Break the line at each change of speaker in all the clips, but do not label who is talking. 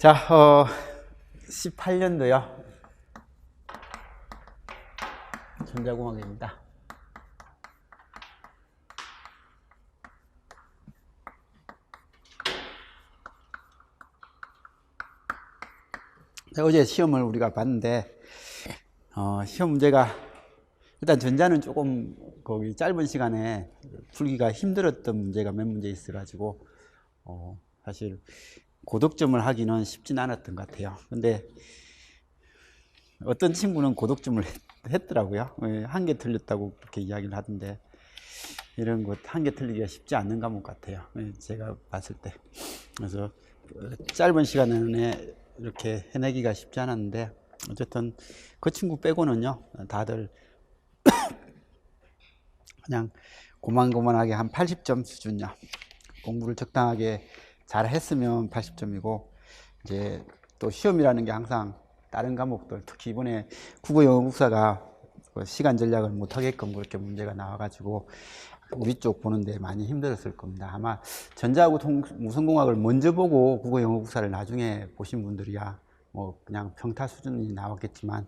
자, 18년도요. 전자공학입니다. 어제 시험을 우리가 봤는데, 시험 문제가, 일단 전자는 조금 거기 짧은 시간에 풀기가 힘들었던 문제가 몇 문제 있어가지고, 사실 고득점을 하기는 쉽진 않았던 것 같아요. 근데 어떤 친구는 고득점을 했더라고요. 한 개 틀렸다고 그렇게 이야기를 하던데, 이런 것 한 개 틀리기가 쉽지 않는 과목 같아요. 제가 봤을 때. 그래서 짧은 시간 안에 이렇게 해내기가 쉽지 않았는데, 어쨌든 그 친구 빼고는요, 다들 그냥 고만고만하게 한 80점 수준요. 공부를 적당하게 잘 했으면 80점이고, 이제 또 시험이라는 게 항상 다른 과목들, 특히 이번에 국어, 영어, 국사가 시간 전략을 못하게끔 그렇게 문제가 나와가지고 우리 쪽 보는데 많이 힘들었을 겁니다. 아마 전자하고 무성공학을 먼저 보고 국어, 영어, 국사를 나중에 보신 분들이야 뭐 그냥 평타 수준이 나왔겠지만,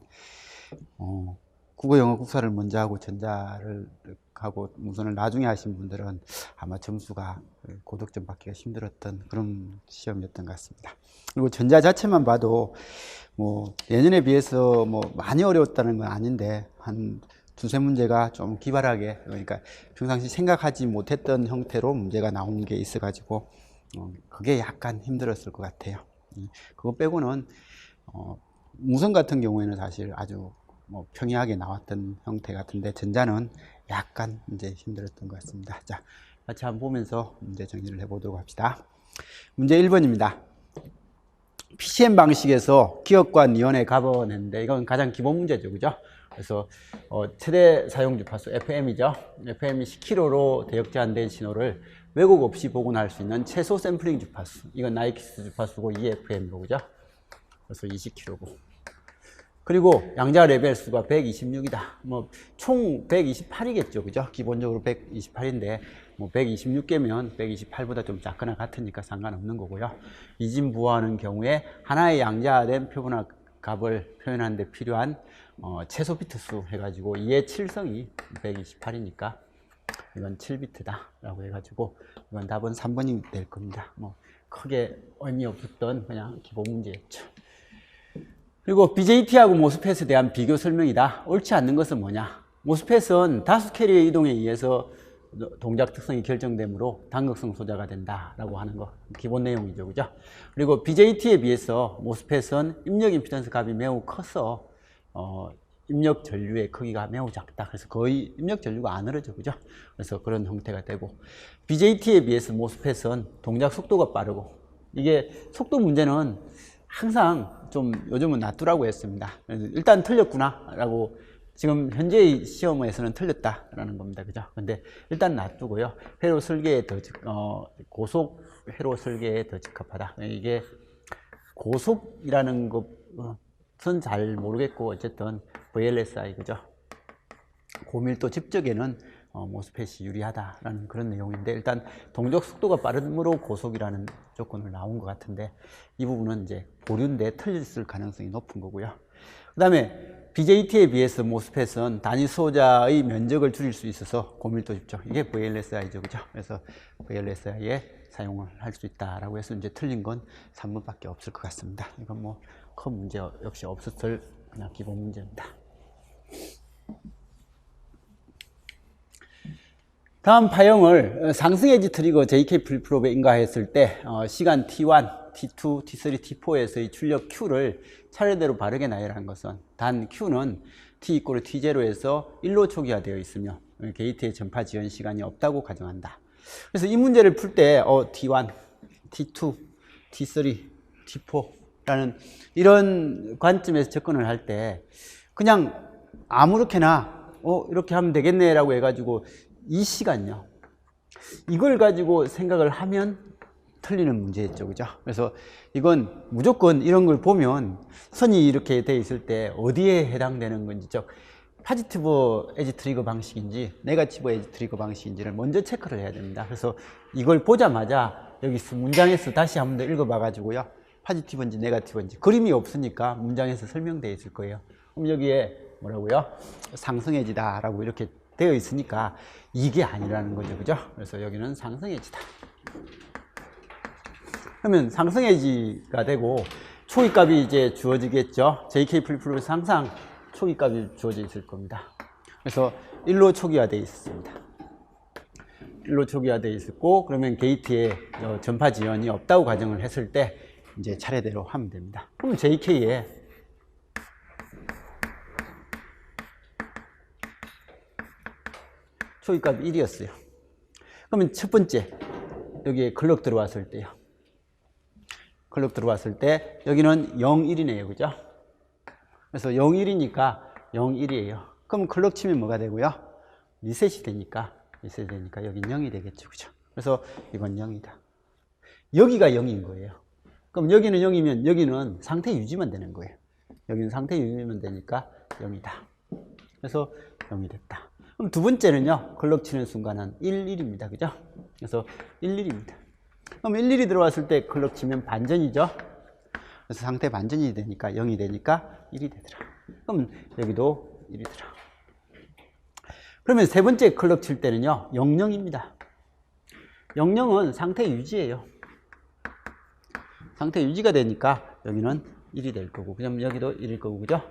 국어, 영어, 국사를 먼저 하고 전자를 하고 무선을 나중에 하신 분들은 아마 점수가 고득점 받기가 힘들었던 그런 시험이었던 것 같습니다. 그리고 전자 자체만 봐도 뭐 예년에 비해서 뭐 많이 어려웠다는 건 아닌데, 한 두세 문제가 좀 기발하게, 그러니까 평상시 생각하지 못했던 형태로 문제가 나온 게 있어 가지고 그게 약간 힘들었을 것 같아요. 그거 빼고는 무선 같은 경우에는 사실 아주 뭐 평이하게 나왔던 형태 같은데, 전자는 약간 이제 힘들었던 것 같습니다. 자, 같이 한번 보면서 문제 정리를 해보도록 합시다. 문제 1번입니다. PCM 방식에서 기억과 니온의 값을 냈는데, 이건 가장 기본 문제죠, 그죠? 그래서 최대 사용 주파수 FM이죠. FM이 10kHz로 대역 제한된 신호를 왜곡 없이 복원할 수 있는 최소 샘플링 주파수, 이건 나이키스 주파수고 EFM이고, 그죠? 그래서 20kHz고. 그리고 양자 레벨 수가 126이다. 뭐 총 128이겠죠, 그죠? 기본적으로 128인데 뭐 126개면 128보다 좀 작거나 같으니까 상관없는 거고요. 이진부하는 경우에 하나의 양자된 표본화 값을 표현하는 데 필요한 최소 비트 수 해가지고 2의 7성이 128이니까 이건 7비트다 라고 해가지고, 이건 답은 3번이 될 겁니다. 뭐 크게 의미 없었던 그냥 기본 문제였죠. 그리고 BJT하고 모스펫에 대한 비교 설명이다. 옳지 않는 것은 뭐냐? 모스펫은 다수 캐리의 이동에 의해서 동작 특성이 결정되므로 단극성 소자가 된다라고 하는 거 기본 내용이죠, 그죠? 그리고 BJT에 비해서 모스펫은 입력 임피던스 값이 매우 커서 입력 전류의 크기가 매우 작다. 그래서 거의 입력 전류가 안 흐르죠, 그죠? 그래서 그런 형태가 되고, BJT에 비해서 모스펫은 동작 속도가 빠르고, 이게 속도 문제는 항상 좀 요즘은 놔두라고 했습니다. 일단 틀렸구나 라고, 지금 현재의 시험에서는 틀렸다라는 겁니다, 그죠? 근데 일단 놔두고요. 회로 설계에 더 고속 회로 설계에 더 적합하다. 이게 고속이라는 것은 잘 모르겠고, 어쨌든 VLSI, 그죠? 고밀도 집적에는 모스펫이 유리하다라는 그런 내용인데, 일단 동작 속도가 빠름으로 고속이라는 조건을 나온 것 같은데, 이 부분은 이제 보류인데 틀렸을 가능성이 높은 거고요. 그 다음에 BJT에 비해서 모스펫은 단위 소자의 면적을 줄일 수 있어서 고밀도 집적, 이게 VLSI죠, 그죠? 그래서 VLSI에 사용을 할 수 있다라고 해서 이제 틀린 건 3번밖에 없을 것 같습니다. 이건 뭐 큰 문제 역시 없었을 그냥 기본 문제입니다. 다음 파형을 상승 에지 트리거 JK 플립프롭에 인가했을 때 시간 T1, T2, T3, T4에서의 출력 Q를 차례대로 바르게 나열한 것은, 단 Q는 T = T0에서 1로 초기화되어 있으며 게이트의 전파 지연 시간이 없다고 가정한다. 그래서 이 문제를 풀 때 T1, T2, T3, T4라는 이런 관점에서 접근을 할 때 그냥 아무렇게나 이렇게 하면 되겠네 라고 해가지고 이 시간요, 이걸 가지고 생각을 하면 틀리는 문제였죠, 그죠? 그래서 이건 무조건 이런 걸 보면 선이 이렇게 돼 있을 때 어디에 해당되는 건지, 즉 포지티브 에지 트리거 방식인지 네거티브 에지 트리거 방식인지를 먼저 체크를 해야 됩니다. 그래서 이걸 보자마자 여기 문장에서 다시 한 번 더 읽어봐 가지고요, 포지티브인지 네거티브인지 그림이 없으니까 문장에서 설명되어 있을 거예요. 그럼 여기에 뭐라고요? 상승해지다 라고 이렇게 되어 있으니까 이게 아니라는 거죠. 그죠? 그래서 여기는 상승해지다. 그러면 상승해지가 되고 초기값이 이제 주어지겠죠. JK 플립플롭에서 항상 초기값이 주어져 있을 겁니다. 그래서 1로 초기화되어 있습니다. 1로 초기화되어 있었고, 그러면 게이트에 전파 지연이 없다고 가정을 했을 때 이제 차례대로 하면 됩니다. 그럼 JK에 초기값이 1이었어요. 그러면 첫 번째 여기에 클럭 들어왔을 때요. 클럭 들어왔을 때 여기는 0, 1이네요. 그죠? 그래서 0, 1이니까 0, 1이에요. 그럼 클럭 치면 뭐가 되고요? 리셋이 되니까 여긴 0이 되겠죠. 그죠? 그래서 이건 0이다. 여기가 0인 거예요. 그럼 여기는 0이면 여기는 상태 유지만 되는 거예요. 여기는 상태 유지만 되니까 0이다. 그래서 0이 됐다. 그럼 두 번째는요, 클럭 치는 순간은 1, 1입니다. 그죠? 그래서 1, 1입니다. 그럼 1, 1이 들어왔을 때 클럭 치면 반전이죠? 그래서 상태 반전이 되니까 0이 되니까 1이 되더라. 그럼 여기도 1이더라. 그러면 세 번째 클럭 칠 때는요, 0, 0입니다. 0, 0은 상태 유지예요. 상태 유지가 되니까 여기는 1이 될 거고, 그럼 여기도 1일 거고, 그죠?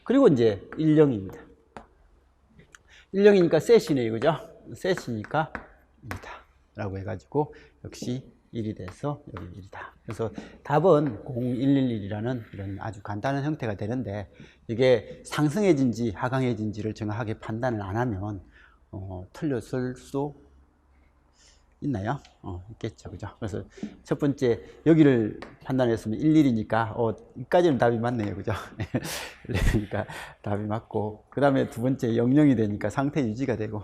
그리고 이제 1, 0입니다. 1, 0이니까 셋이네요. 그죠? 셋이니까 1이다. 라고 해가지고 역시 1이 돼서 여기 1이다. 그래서 답은 0111이라는 이런 아주 간단한 형태가 되는데, 이게 상승해진지 하강해진지를 정확하게 판단을 안 하면 틀렸을 수 있나요? 있겠죠. 그죠? 그래서 첫 번째 여기를 판단했으면 11이니까 여기까지는 답이 맞네요. 그죠? 그러니까 답이 맞고, 그 다음에 두 번째 00이 되니까 상태 유지가 되고,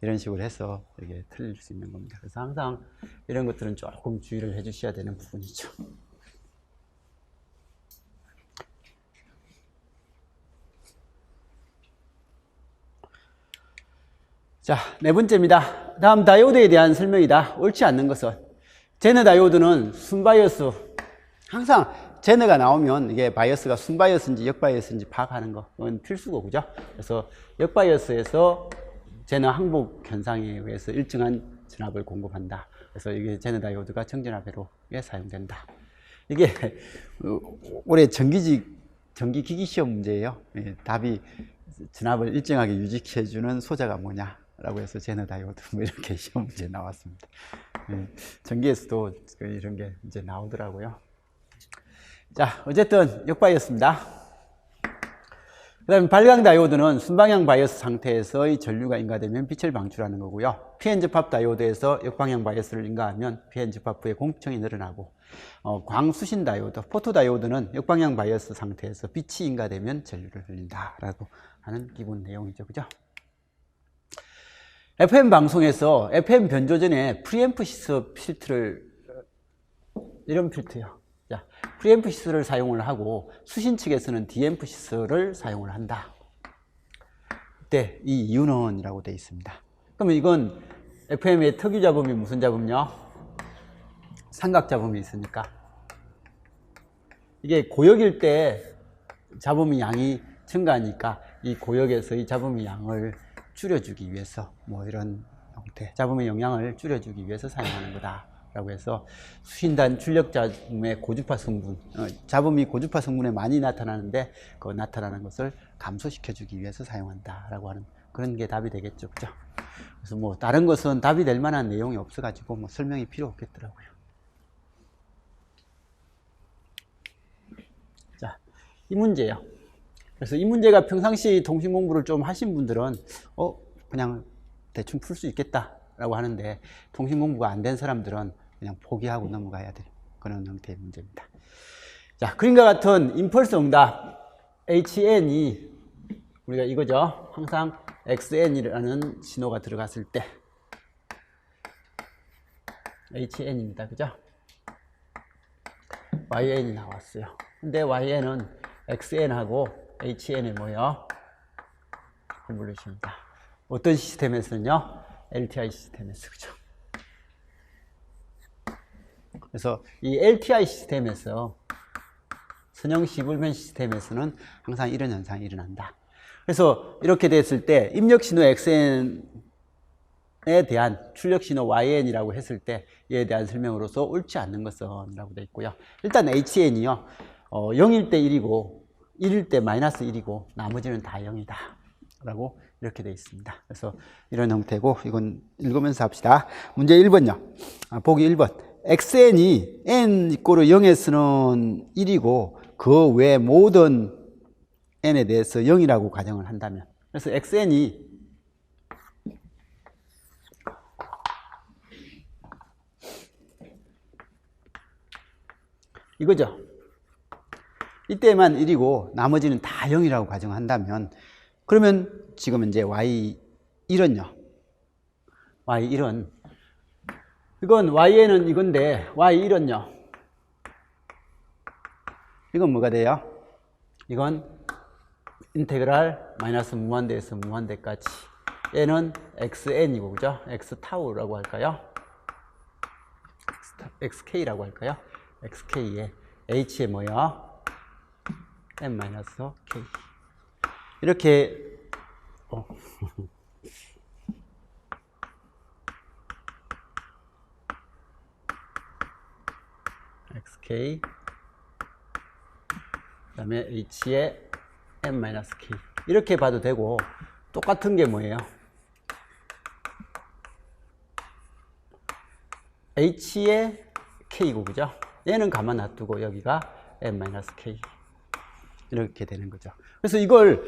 이런 식으로 해서 이게 틀릴 수 있는 겁니다. 그래서 항상 이런 것들은 조금 주의를 해 주셔야 되는 부분이죠. 자, 네 번째입니다. 다음 다이오드에 대한 설명이다. 옳지 않는 것은, 제너 다이오드는 순바이어스, 항상 제너가 나오면 이게 바이어스가 순바이어스인지 역바이어스인지 파악하는 거, 그건 필수고, 그죠? 그래서 역바이어스에서 제너 항복 현상에 의해서 일정한 전압을 공급한다. 그래서 이게 제너 다이오드가 정전압회로에 사용된다. 이게 올해 전기기기 시험 문제예요. 답이 전압을 일정하게 유지해주는 소자가 뭐냐 라고 해서 제너 다이오드 뭐 이렇게 시험 문제 나왔습니다. 전기에서도 이런 게 이제 나오더라고요. 자, 어쨌든 역바이어스입니다. 그 다음에 발광 다이오드는 순방향 바이어스 상태에서의 전류가 인가되면 빛을 방출하는 거고요. PN 접합 다이오드에서 역방향 바이어스를 인가하면 PN 접합 후에 공급청이 늘어나고, 광수신 다이오드, 포토 다이오드는 역방향 바이어스 상태에서 빛이 인가되면 전류를 흘린다라고 하는 기본 내용이죠. 그죠? FM 방송에서 FM 변조 전에 프리앰프시스 필터를, 이런 필터요. 자, 프리앰프시스를 사용을 하고 수신 측에서는 디앰프시스를 사용을 한다. 그때 이 이유는 이라고 되어 있습니다. 그러면 이건 FM의 특유 잡음이 무슨 잡음요? 삼각 잡음이 있으니까. 이게 고역일 때 잡음의 양이 증가하니까 이 고역에서의 잡음의 양을 줄여주기 위해서 뭐 이런 형태, 잡음의 영향을 줄여주기 위해서 사용하는 거다 라고 해서, 수신단 출력 잡음의 고주파 성분, 잡음이 고주파 성분에 많이 나타나는데 그 나타나는 것을 감소시켜주기 위해서 사용한다 라고 하는 그런 게 답이 되겠죠. 그죠? 그래서 뭐 다른 것은 답이 될 만한 내용이 없어가지고 뭐 설명이 필요 없겠더라고요. 자, 이 문제예요. 그래서 이 문제가 평상시 통신 공부를 좀 하신 분들은 그냥 대충 풀 수 있겠다라고 하는데, 통신 공부가 안 된 사람들은 그냥 포기하고 넘어가야 될 그런 형태의 문제입니다. 자, 그림과 같은 임펄스 응답 HN이 우리가 이거죠. 항상 XN이라는 신호가 들어갔을 때 HN입니다. 그죠? YN이 나왔어요. 근데 YN은 XN하고 HN의 뭐요? 컨볼루션이다. 어떤 시스템에서는요? LTI 시스템에서. 그죠? 그래서 이 LTI 시스템에서 선형 시불변 시스템에서는 항상 이런 현상이 일어난다. 그래서 이렇게 됐을 때 입력 신호 XN에 대한 출력 신호 YN이라고 했을 때 이에 대한 설명으로서 옳지 않는 것은 라고 되어 있고요. 일단 HN이요. 0일 때 1이고 1일 때 마이너스 1이고 나머지는 다 0이다. 라고 이렇게 되어 있습니다. 그래서 이런 형태고 이건 읽으면서 합시다. 문제 1번요. 보기 1번. XN이 N 이꼬르 0에서는 1이고 그 외 모든 N에 대해서 0이라고 가정을 한다면 그래서 XN이 이거죠. 이때만 1이고 나머지는 다 0이라고 가정한다면 그러면 지금 이제 Y1은요. Y1은 이건 Y에는 이건데 Y1은요. 이건 뭐가 돼요? 이건 인테그랄 마이너스 무한대에서 무한대까지 얘는 XN이고 그죠? X타우라고 할까요? XK라고 할까요? XK에 H에 뭐야? M-K 이렇게 XK 그 다음에 H에 M-K 이렇게 봐도 되고 똑같은 게 뭐예요? H에 K고 그죠? 얘는 가만 놔두고 여기가 M-K 이렇게 되는 거죠. 그래서 이걸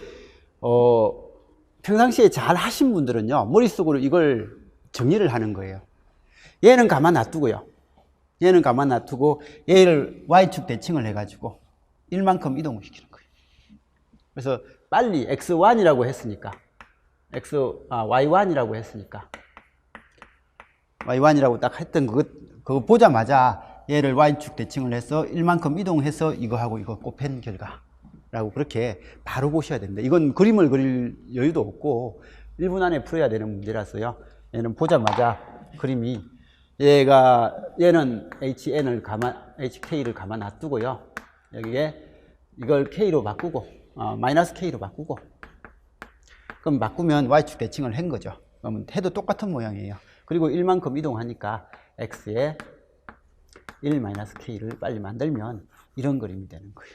평상시에 잘 하신 분들은요 머릿속으로 이걸 정리를 하는 거예요. 얘는 가만 놔두고요. 얘는 가만 놔두고 얘를 Y축 대칭을 해가지고 1만큼 이동을 시키는 거예요. 그래서 빨리 X1이라고 했으니까 Y1이라고 했으니까 Y1이라고 딱 했던 그거 보자마자 얘를 Y축 대칭을 해서 1만큼 이동해서 이거하고 이거 곱한 결과라고 그렇게 바로 보셔야 됩니다. 이건 그림을 그릴 여유도 없고 1분 안에 풀어야 되는 문제라서요. 얘는 보자마자 그림이 얘는 HK를 가만 놔두고요. 여기에 이걸 K로 바꾸고 마이너스 K로 바꾸고 그럼 바꾸면 Y축 대칭을 한 거죠. 그러면 해도 똑같은 모양이에요. 그리고 1만큼 이동하니까 X에 1-K를 빨리 만들면 이런 그림이 되는 거예요.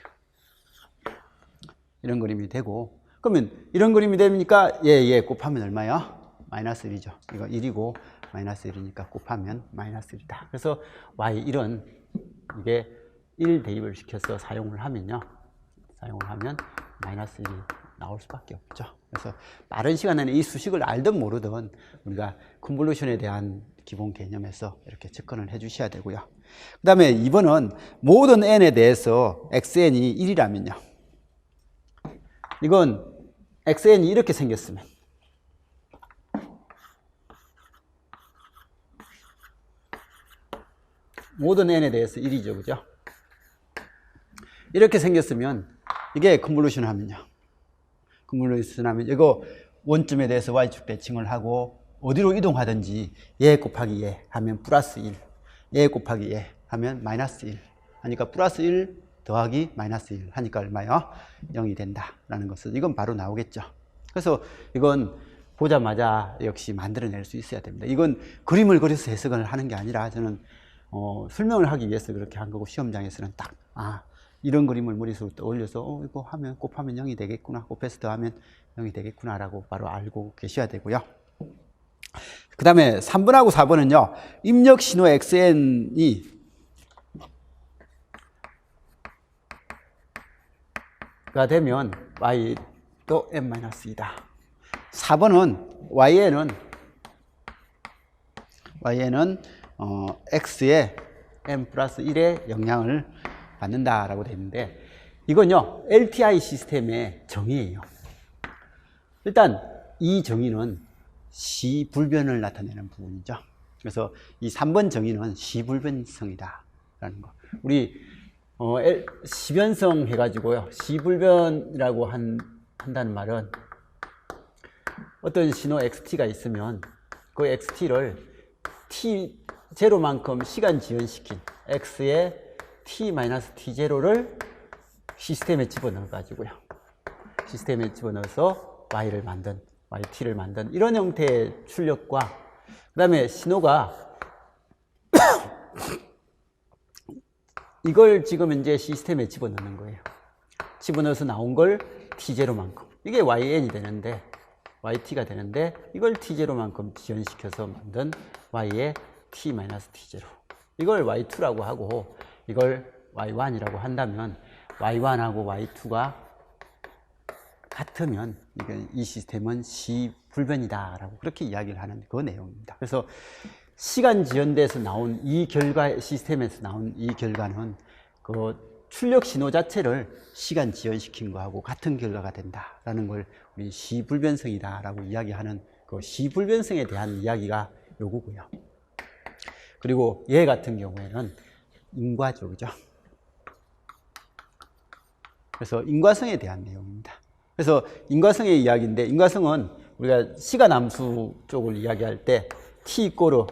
이런 그림이 되고 그러면 이런 그림이 되니까 얘 곱하면 얼마야? 마이너스 1이죠. 이거 1이고 마이너스 1이니까 곱하면 마이너스 1이다. 그래서 Y1은 이게 1 대입을 시켜서 사용을 하면 마이너스 1이 나올 수밖에 없죠. 그래서 빠른 시간에는 이 수식을 알든 모르든 우리가 컨볼루션에 대한 기본 개념에서 이렇게 접근을 해 주셔야 되고요. 그 다음에 2번은 모든 n에 대해서 xn이 1이라면요. 이건 xn이 이렇게 생겼으면 모든 n에 대해서 1이죠. 그죠? 이렇게 생겼으면 이게 컨볼루션 하면요. 컨볼루션 하면 이거 원점에 대해서 y축 대칭을 하고 어디로 이동하든지 얘 곱하기 얘 하면 플러스 1, 얘 곱하기 얘 하면 마이너스 1 하니까 플러스 1 더하기 마이너스 1 하니까 얼마요? 0이 된다라는 것은 이건 바로 나오겠죠. 그래서 이건 보자마자 역시 만들어낼 수 있어야 됩니다. 이건 그림을 그려서 해석을 하는 게 아니라 저는 설명을 하기 위해서 그렇게 한 거고 시험장에서는 딱 이런 그림을 머릿속으로 떠올려서 이거 하면 곱하면 0이 되겠구나, 곱해서 더하면 0이 되겠구나 라고 바로 알고 계셔야 되고요. 그 다음에 3번하고 4번은요 입력 신호 XN이 가 되면 Y도 M-2다. 4번은 Y에는 X에 M 플러스 1의 영향을 받는다라고 되어 있는데 이건요 LTI 시스템의 정의예요. 일단 이 정의는 시불변을 나타내는 부분이죠. 그래서 이 3번 정의는 시불변성이다 라는 거. 우리 시변성 해가지고요 시불변이라고 한다는 말은 어떤 신호 XT가 있으면 그 XT를 T 제로만큼 시간 지연시킨 x의 t-t0를 시스템에 집어넣어 가지고요. 시스템에 집어넣어서 y를 만든, yt를 만든 이런 형태의 출력과 그 다음에 신호가 이걸 지금 이제 시스템에 집어넣는 거예요. 집어넣어서 나온 걸 t0만큼, 이게 yn이 되는데 yt가 되는데 이걸 t0만큼 지연시켜서 만든 y의 t-t0, 이걸 y2라고 하고 이걸 y1이라고 한다면 y1하고 y2가 같으면 이 시스템은 시불변이다 라고 그렇게 이야기를 하는 그 내용입니다. 그래서 시간 지연돼서 나온 이 결과, 시스템에서 나온 이 결과는 그 출력 신호 자체를 시간 지연시킨 거하고 같은 결과가 된다라는 걸 우리 시불변성이다라고 이야기하는 그 시불변성에 대한 이야기가 요거고요. 그리고 얘 같은 경우에는 인과죠, 그죠? 그래서 인과성에 대한 내용입니다. 그래서 인과성의 이야기인데, 인과성은 우리가 시간 함수 쪽을 이야기할 때 t축일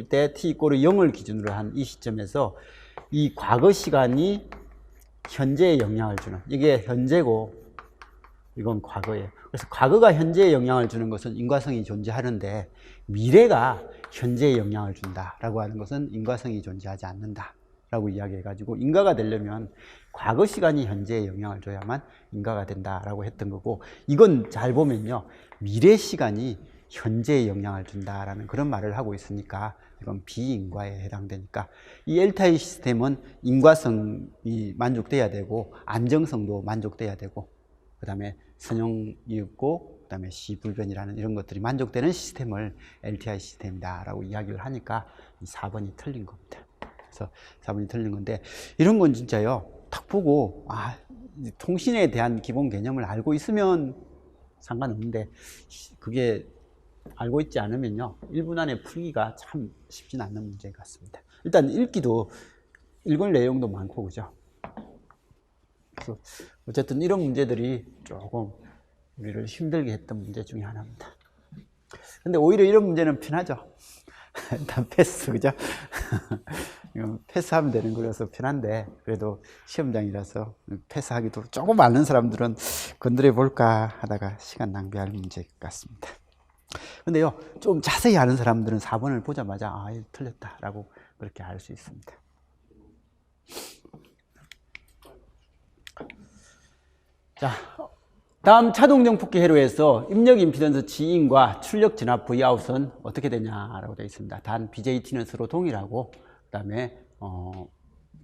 때 t=, 0을 기준으로 한 이 시점에서 이 과거 시간이 현재에 영향을 주는, 이게 현재고 이건 과거예요. 그래서 과거가 현재에 영향을 주는 것은 인과성이 존재하는데 미래가 현재에 영향을 준다라고 하는 것은 인과성이 존재하지 않는다 라고 이야기해가지고, 인과가 되려면 과거 시간이 현재에 영향을 줘야만 인과가 된다라고 했던 거고, 이건 잘 보면요, 미래 시간이 현재에 영향을 준다라는 그런 말을 하고 있으니까 이건 비인과에 해당되니까 이 L타입 시스템은 인과성이 만족돼야 되고 안정성도 만족돼야 되고 그 다음에 선형이었고 그 다음에 시불변이라는 이런 것들이 만족되는 시스템을 LTI 시스템이다 라고 이야기를 하니까 이 4번이 틀린 겁니다. 그래서 4번이 틀린 건데, 이런 건 진짜요, 딱 보고 통신에 대한 기본 개념을 알고 있으면 상관없는데 그게 알고 있지 않으면요 1분 안에 풀기가 참 쉽진 않는 문제 같습니다. 일단 읽을 내용도 많고, 그죠? 그래서 어쨌든 이런 문제들이 조금 우리를 힘들게 했던 문제 중에 하나입니다. 근데 오히려 이런 문제는 편하죠. 일단 패스, 그죠? 패스하면 되는 거라서 편한데, 그래도 시험장이라서 패스하기도 조금 아는 사람들은 건드려 볼까 하다가 시간 낭비할 문제 같습니다. 근데요, 좀 자세히 아는 사람들은 4번을 보자마자 이거 틀렸다라고 그렇게 알 수 있습니다. 자, 다음 차동정폭기 회로에서 입력 임피던스 G인과 출력 진압 Vout은 어떻게 되냐라고 되어 있습니다. 단 BJT는 서로 동일하고, 그 다음에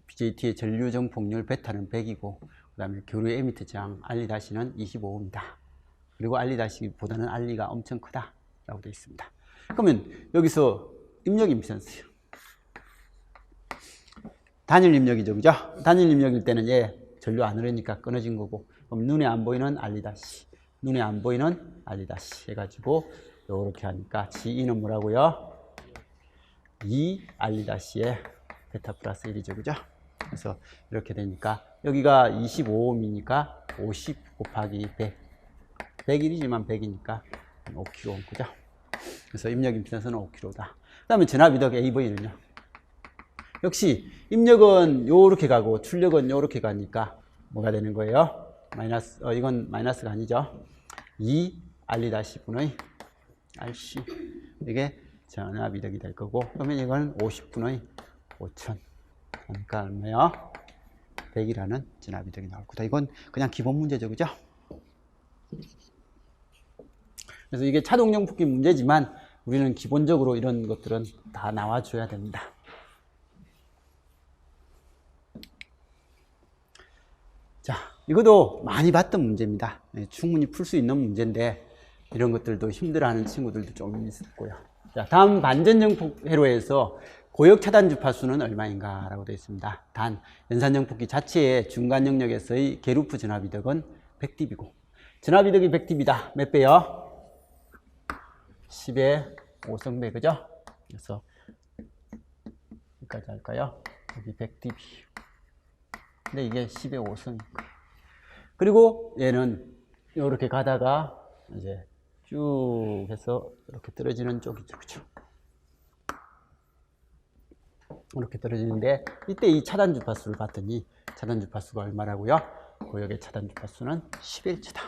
BJT의 전류 정폭률 베타는 100이고, 그 다음에 교류 에미트 저항 R2-는 25입니다. 그리고 R2-보다는 R2가 엄청 크다 라고 되어 있습니다. 그러면 여기서 입력 임피던스요, 단일 입력이죠, 그죠? 단일 입력일 때는 얘 전류 안 흐르니까 끊어진 거고, 그럼 눈에 안 보이는 R2-, 눈에 안 보이는 R2- 해가지고 요렇게 하니까 G는 뭐라고요? 2R2-의 베타 플러스 1이죠, 그죠? 그래서 이렇게 되니까 여기가 25ohm이니까 50 곱하기 100, 101이지만 100이니까 5kΩ, 그죠? 그래서 입력 임피던스는 5kΩ다. 그 다음에 전압이득 AV는요, 역시 입력은 요렇게 가고 출력은 요렇게 가니까 뭐가 되는 거예요? 마이너스, 이건 마이너스가 아니죠. 2R2-분의 RC, 이게 전압이득이 될 거고, 그러면 이건 50분의 5000, 그러니까 얼마요? 100이라는 전압이득이 나올 거다. 이건 그냥 기본 문제죠, 그죠? 그래서 이게 차동용 폭기 문제지만 우리는 기본적으로 이런 것들은 다 나와줘야 됩니다. 자, 이것도 많이 봤던 문제입니다. 충분히 풀 수 있는 문제인데 이런 것들도 힘들어하는 친구들도 좀 있었고요. 자, 다음 반전정폭 회로에서 고역 차단 주파수는 얼마인가 라고 되어 있습니다. 단 연산정폭기 자체의 중간 영역에서의 게루프 전압이득은 100dB고, 전압이득이 100dB다. 몇 배요? 10의 5성배, 그죠? 그래서 여기까지 할까요? 여기 100dB. 근데 이게 10의 5성이니까. 그리고 얘는 이렇게 가다가 이제 쭉 해서 이렇게 떨어지는 쪽이죠, 그죠? 이렇게 떨어지는데 이때 이 차단 주파수를 봤더니 차단 주파수가 얼마라고요? 고역의 차단 주파수는 10Hz다.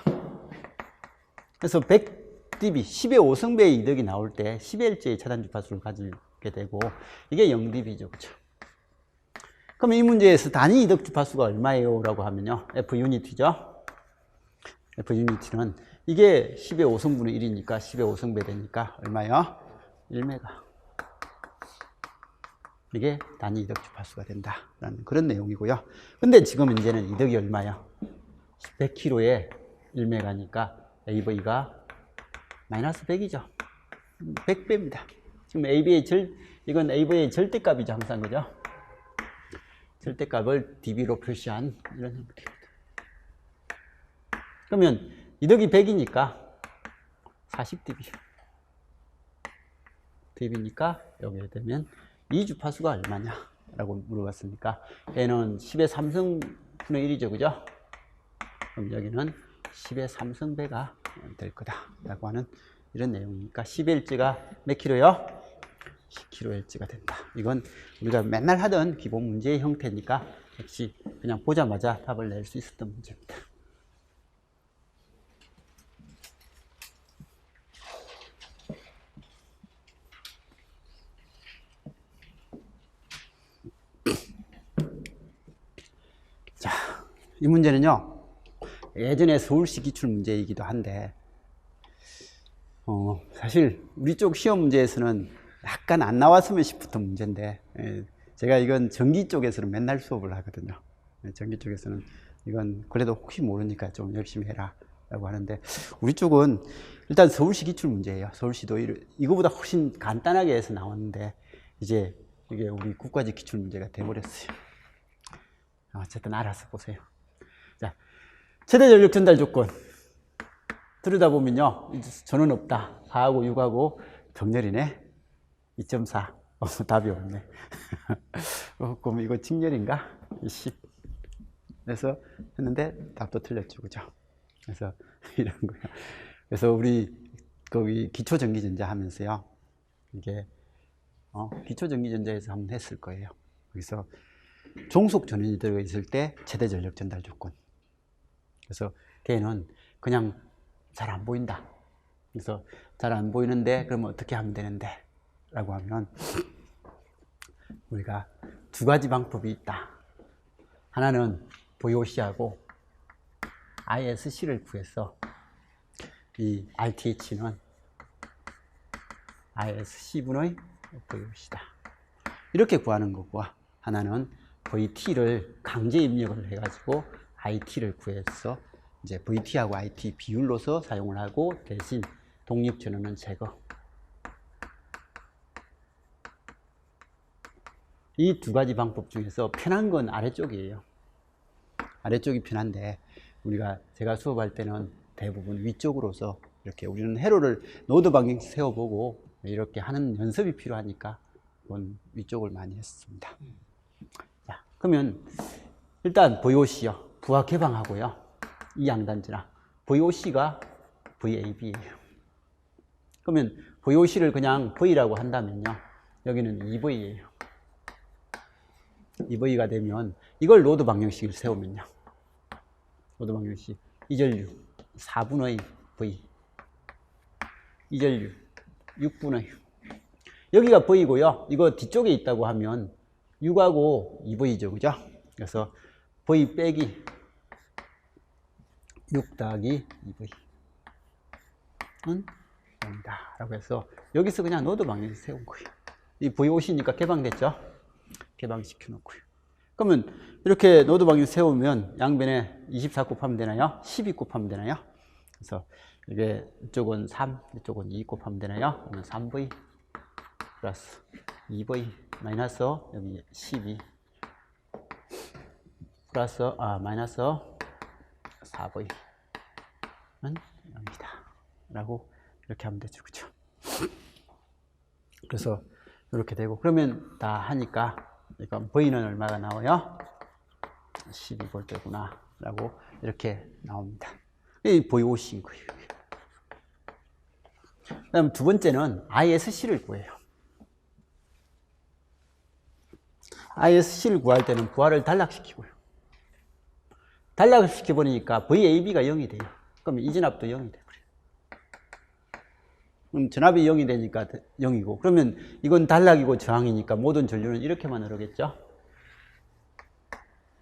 그래서 100dB, 10의 5승배의 이득이 나올 때 10Hz의 차단 주파수를 가지게 되고 이게 0dB죠. 그렇죠? 그럼 이 문제에서 단위 이득 주파수가 얼마예요? 라고 하면요. F 유니트죠. F 유니트는 이게 10의 5승분의 1이니까 10의 5승배 되니까 얼마요? 1메가. 이게 단위 이득 주파수가 된다라는 그런 내용이고요. 근데 지금 이제는 이득이 얼마요? 100km에 1메가니까 AV가 마이너스 100이죠. 100배입니다. 지금 이건 AV의 절대값이죠. 항상 그죠? 절대값을 dB로 표시한 이런 형태입니다. 그러면 이득이 100이니까 40dB. dB니까 여기에 되면 이 주파수가 얼마냐? 라고 물어봤으니까 얘는 10의 3승분의 1이죠. 그죠? 그럼 여기는 10의 3승배가 될 거다. 라고 하는 이런 내용이니까 10Hz가 몇 킬로요? 10kHz가 된다. 이건 우리가 맨날 하던 기본 문제의 형태니까 역시 그냥 보자마자 답을 낼 수 있었던 문제입니다. 자, 이 문제는요, 예전에 서울시 기출문제이기도 한데, 사실 우리 쪽 시험 문제에서는 약간 안 나왔으면 싶었던 문제인데, 제가 이건 전기 쪽에서는 맨날 수업을 하거든요. 전기 쪽에서는 이건 그래도 혹시 모르니까 좀 열심히 해라 라고 하는데, 우리 쪽은 일단 서울시 기출문제예요. 서울시도 이거보다 훨씬 간단하게 해서 나왔는데, 이제 이게 우리 국가직 기출문제가 돼버렸어요. 어쨌든 알아서 보세요. 자, 최대 전력 전달 조건 들여다보면요, 전원 없다. 4하고 6하고 정렬이네. 2.4. 답이 없네. 그럼 이거 직렬인가? 10. 그래서 했는데 답도 틀렸죠. 그죠? 그래서 이런 거야. 그래서 우리 거기 기초전기전자 하면서요, 이게 기초전기전자에서 한번 했을 거예요. 그래서 종속 전원이 들어있을 때 최대 전력 전달 조건. 그래서 걔는 그냥 잘 안 보인다. 그래서 잘 안 보이는데 그러면 어떻게 하면 되는데? 라고 하면 우리가 두 가지 방법이 있다. 하나는 VOC하고 ISC를 구해서 이 RTH는 ISC분의 VOC다. 이렇게 구하는 거고, 하나는 VT를 강제 입력을 해가지고 IT를 구해서 이제 VT하고 IT 비율로서 사용을 하고 대신 독립 전원은 제거. 이 두 가지 방법 중에서 편한 건 아래쪽이에요. 아래쪽이 편한데 제가 수업할 때는 대부분 위쪽으로서 이렇게 우리는 회로를 노드 방향 세워보고 이렇게 하는 연습이 필요하니까 그건 위쪽을 많이 했습니다. 자, 그러면 일단 VOC요. 부하 개방하고요. 이 양단지나 VOC가 VAB예요. 그러면 VOC를 그냥 V라고 한다면요, 여기는 2V예요. 2V가 되면 이걸 로드 방정식을 세우면요, 로드 방정식 2전류 4분의 V, 2전류 6분의 여기가 V고요. 이거 뒤쪽에 있다고 하면 6하고 2V죠. 그죠? 그래서 V 빼기 6 더하기 2V는 0이다. 라고 해서 여기서 그냥 노드 방정식 세운 거예요. 이 VOC니까 개방됐죠? 개방시켜 놓고요. 그러면 이렇게 노드 방정식 세우면 양변에 24 곱하면 되나요? 12 곱하면 되나요? 그래서 이게 이쪽은 3, 이쪽은 2 곱하면 되나요? 그러면 3V 플러스 2V 마이너스 여기 12 플러스 마이너스 4V는 0이다. 라고 이렇게 하면 되죠. 그죠? 그래서 이렇게 되고, 그러면 다 하니까 그러니까 V는 얼마가 나와요? 12V구나 라고 이렇게 나옵니다. 이 VOC인 거예요. 그 다음 두 번째는 ISC를 구해요. ISC를 구할 때는 부하를 단락시키고요. 단락시켜 버리니까 VAB가 0이 돼요. 그럼 이 진압도 0이 돼버려요. 그럼 전압이 0이 되니까 0이고, 그러면 이건 단락이고 저항이니까 모든 전류는 이렇게만 흐르겠죠?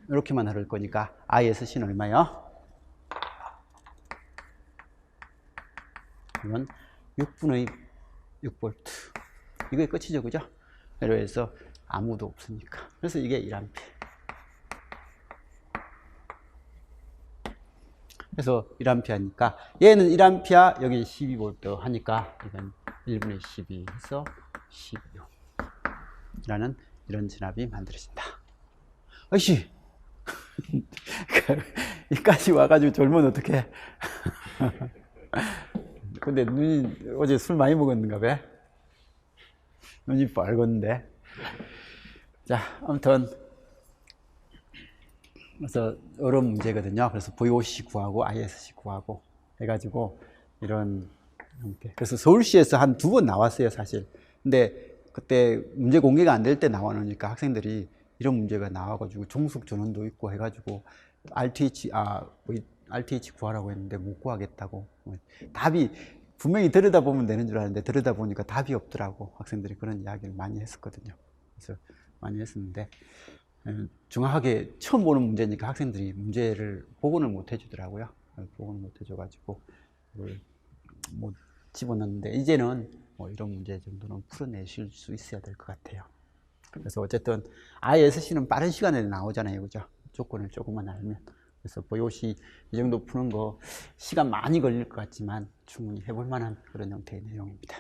이렇게만 흐를 거니까 ISC는 얼마요? 이건 6분의 6V. 이게 끝이죠, 그죠? 그래서 아무도 없으니까. 그래서 이게 1A. 그래서 1A니까 얘는 1A, 여기 12V 하니까 이건 1분의 12 해서 12라는 이런 진압이 만들어진다. 아이씨, 이까지 와가지고 졸면 어떡해. 근데 눈이 어제 술 많이 먹었는가 봐. 눈이 빨겋는데. 자, 아무튼 그래서 어려운 문제거든요. 그래서 VOC 구하고 ISC 구하고 해가지고 이런 형태. 그래서 서울시에서 한 2번 나왔어요, 사실. 근데 그때 문제 공개가 안 될 때 나와놓으니까 학생들이 이런 문제가 나와가지고 종속 전원도 있고 해가지고 RTH 구하라고 했는데 못 구하겠다고. 답이 분명히 들여다보면 되는 줄 알았는데 들여다보니까 답이 없더라고. 학생들이 그런 이야기를 많이 했었거든요. 그래서 많이 했었는데 정확하게 처음 보는 문제니까 학생들이 문제를 복원을 못 해주더라고요. 복원을 못 해줘가지고 못 집어넣는데 이제는 뭐 이런 문제 정도는 풀어내실 수 있어야 될 것 같아요. 그래서 어쨌든 ISC는 빠른 시간에 나오잖아요, 그죠? 조건을 조금만 알면. 그래서 VOC 이 정도 푸는 거 시간 많이 걸릴 것 같지만 충분히 해볼 만한 그런 형태의 내용입니다.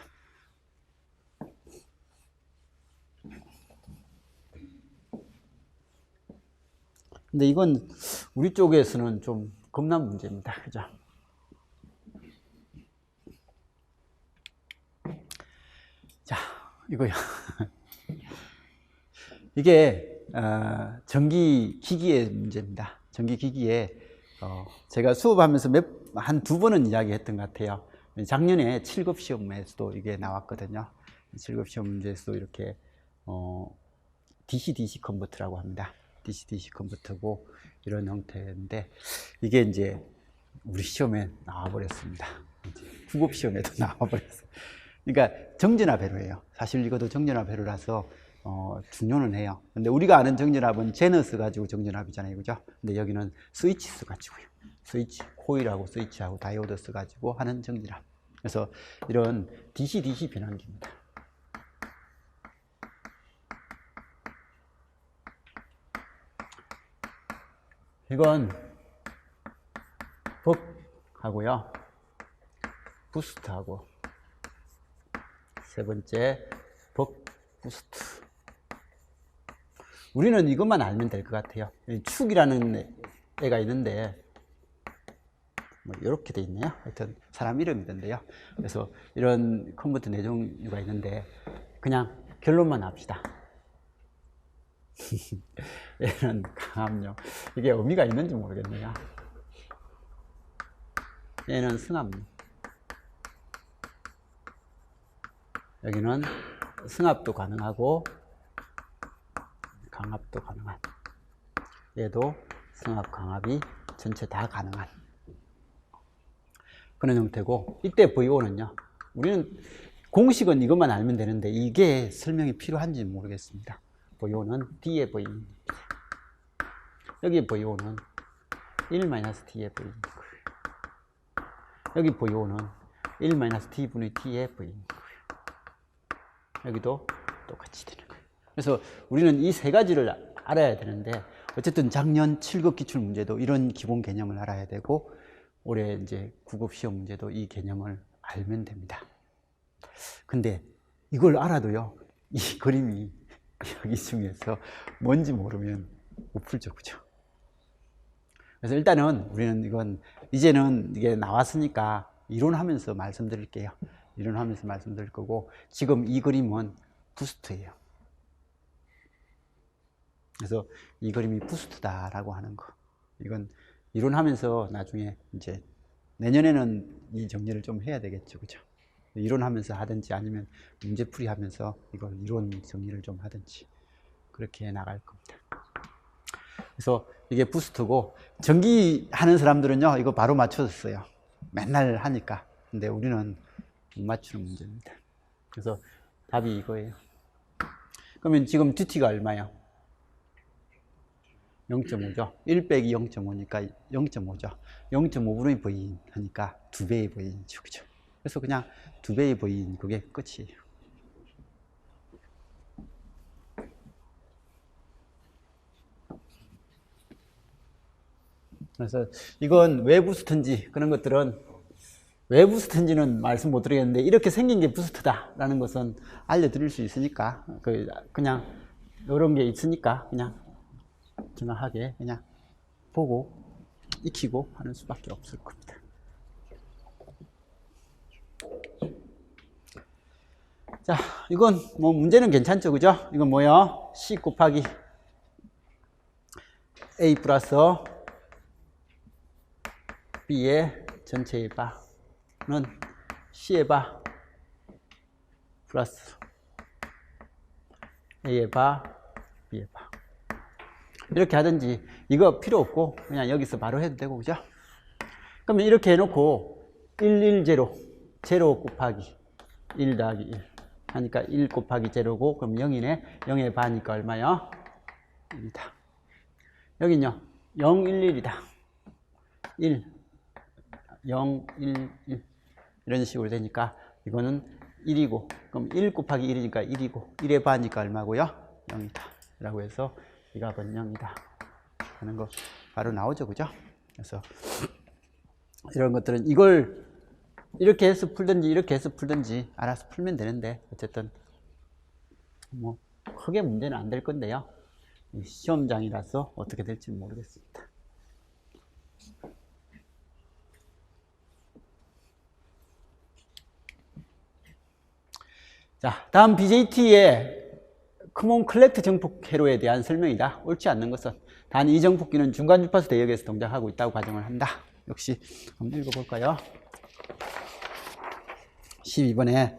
근데 이건 우리 쪽에서는 좀 겁난 문제입니다. 그죠? 자, 이거요. 이게 전기 기기의 문제입니다. 전기 기기에 제가 수업하면서 한 2번은 이야기했던 것 같아요. 작년에 7급 시험에서도 이게 나왔거든요. 7급 시험 문제에서도 이렇게 DC-DC 컨버터라고 합니다. DC-DC 컨버터고 이런 형태인데 이게 이제 우리 시험에 나와버렸습니다. 9급 시험에도 나와버렸어요. 그러니까 정전압 회로예요. 사실 이것도 정전압 회로라서 중요는 해요. 근데 우리가 아는 정전압은 제너 써가지고 정전압이잖아요, 그죠? 근데 여기는 스위치 써가지고요. 스위치, 코일하고 스위치하고 다이오드 써가지고 하는 정전압. 그래서 이런 DC-DC 변환기입니다. 이건 벅하고요, 부스트하고, 세 번째 벅 부스트. 우리는 이것만 알면 될 것 같아요. 축이라는 애가 있는데 뭐 이렇게 돼 있네요. 하여튼 사람 이름이던데요. 그래서 이런 컨버터 네 종류가 있는데 그냥 결론만 합시다. 얘는 강압력. 이게 의미가 있는지 모르겠네요. 얘는 승합력. 여기는 승합도 가능하고 강압도 가능한. 얘도 승합, 강압이 전체 다 가능한 그런 형태고, 이때 VO는요, 우리는 공식은 이것만 알면 되는데 이게 설명이 필요한지 모르겠습니다. VO는 D의 V입니다. 여기 VO는 1-D의 V이고요. 여기 VO는 1-D분의 T의 V이고요. 여기도 똑같이 되는 거예요. 그래서 우리는 이 세 가지를 알아야 되는데, 어쨌든 작년 7급 기출 문제도 이런 기본 개념을 알아야 되고, 올해 이제 9급 시험 문제도 이 개념을 알면 됩니다. 근데 이걸 알아도요, 이 그림이 여기 중에서 뭔지 모르면 못 풀죠, 그죠? 그래서 일단은 우리는 이건 이제는 이게 나왔으니까 이론하면서 말씀드릴게요. 이론하면서 말씀드릴 거고, 지금 이 그림은 부스트예요. 그래서 이 그림이 부스트다라고 하는 거, 이건 이론하면서 나중에 이제 내년에는 이 정리를 좀 해야 되겠죠, 그죠? 이론하면서 하든지 아니면 문제풀이 하면서 이걸 이론 정리를 좀 하든지 그렇게 나갈 겁니다. 그래서 이게 부스트고, 전기 하는 사람들은요, 이거 바로 맞춰줬어요. 맨날 하니까. 근데 우리는 못 맞추는 문제입니다. 그래서 답이 이거예요. 그러면 지금 듀티가 얼마예요? 0.5죠. 1 빼기 0.5니까 0.5죠. 0.5분의 부인 하니까 2배의 부인이죠. 그죠? 그래서 그냥 2배의 부인, 그게 끝이에요. 그래서 이건 왜 부스트인지, 그런 것들은 왜 부스트인지는 말씀 못 드리겠는데, 이렇게 생긴 게 부스트다라는 것은 알려드릴 수 있으니까, 그냥 이런 게 있으니까 그냥 정확하게 그냥 보고 익히고 하는 수밖에 없을 겁니다. 자, 이건 뭐 문제는 괜찮죠, 그죠? 이건 뭐요? C 곱하기 A 플러스 B의 전체의 바는 C의 바 플러스 A의 바, B의 바. 이렇게 하든지, 이거 필요 없고 그냥 여기서 바로 해도 되고, 그죠? 그러면 이렇게 해놓고 1, 1, 0, 0 곱하기 1 더하기 1 하니까 1 곱하기 0고, 그럼 0이네. 0의 바니까 얼마요? 1이다. 여긴요, 0, 1, 1이다. 1, 0, 1, 1 이런 식으로 되니까 이거는 1이고, 그럼 1 곱하기 1이니까 1이고, 1의 바니까 얼마고요? 0이다 라고 해서 이 값은 0이다 하는 거 바로 나오죠, 그죠? 그래서 이런 것들은 이걸 이렇게 해서 풀든지 이렇게 해서 풀든지 알아서 풀면 되는데, 어쨌든 뭐 크게 문제는 안 될 건데요, 시험장이라서 어떻게 될지 모르겠습니다. 자, 다음 BJT의 커먼 컬렉트 정폭 회로에 대한 설명이다. 옳지 않는 것은 단 이 정폭기는 중간 주파수 대역에서 동작하고 있다고 가정을 한다. 역시 한번 읽어볼까요? 12번에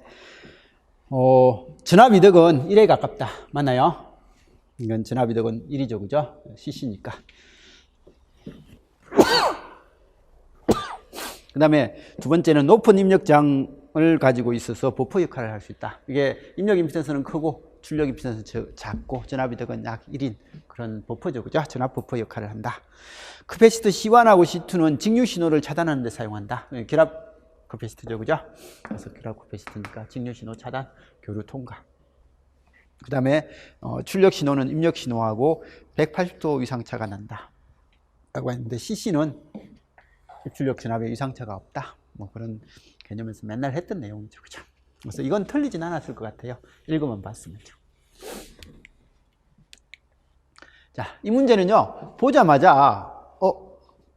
전압이득은 1에 가깝다. 맞나요? 이건 전압이득은 1이죠, 그죠? CC니까. 그 다음에 두 번째는 높은 입력장을 가지고 있어서 버퍼 역할을 할 수 있다. 이게 입력 임피던스는 크고 출력 임피던스는 작고 전압이득은 약 1인 그런 버퍼죠, 그죠? 전압 버퍼 역할을 한다. 커패시터 C1하고 C2는 직류 신호를 차단하는 데 사용한다. 결합 커패시터죠, 그죠? 그래서 결합 커패시터니까 직류 신호 차단, 교류 통과. 그 다음에 출력 신호는 입력 신호하고 180도 이상차가 난다 라고 했는데, CC는 입출력 전압에 이상차가 없다. 뭐 그런 개념에서 맨날 했던 내용이죠, 그죠? 그래서 이건 틀리진 않았을 것 같아요. 읽어만 봤으면요. 자, 이 문제는요, 보자마자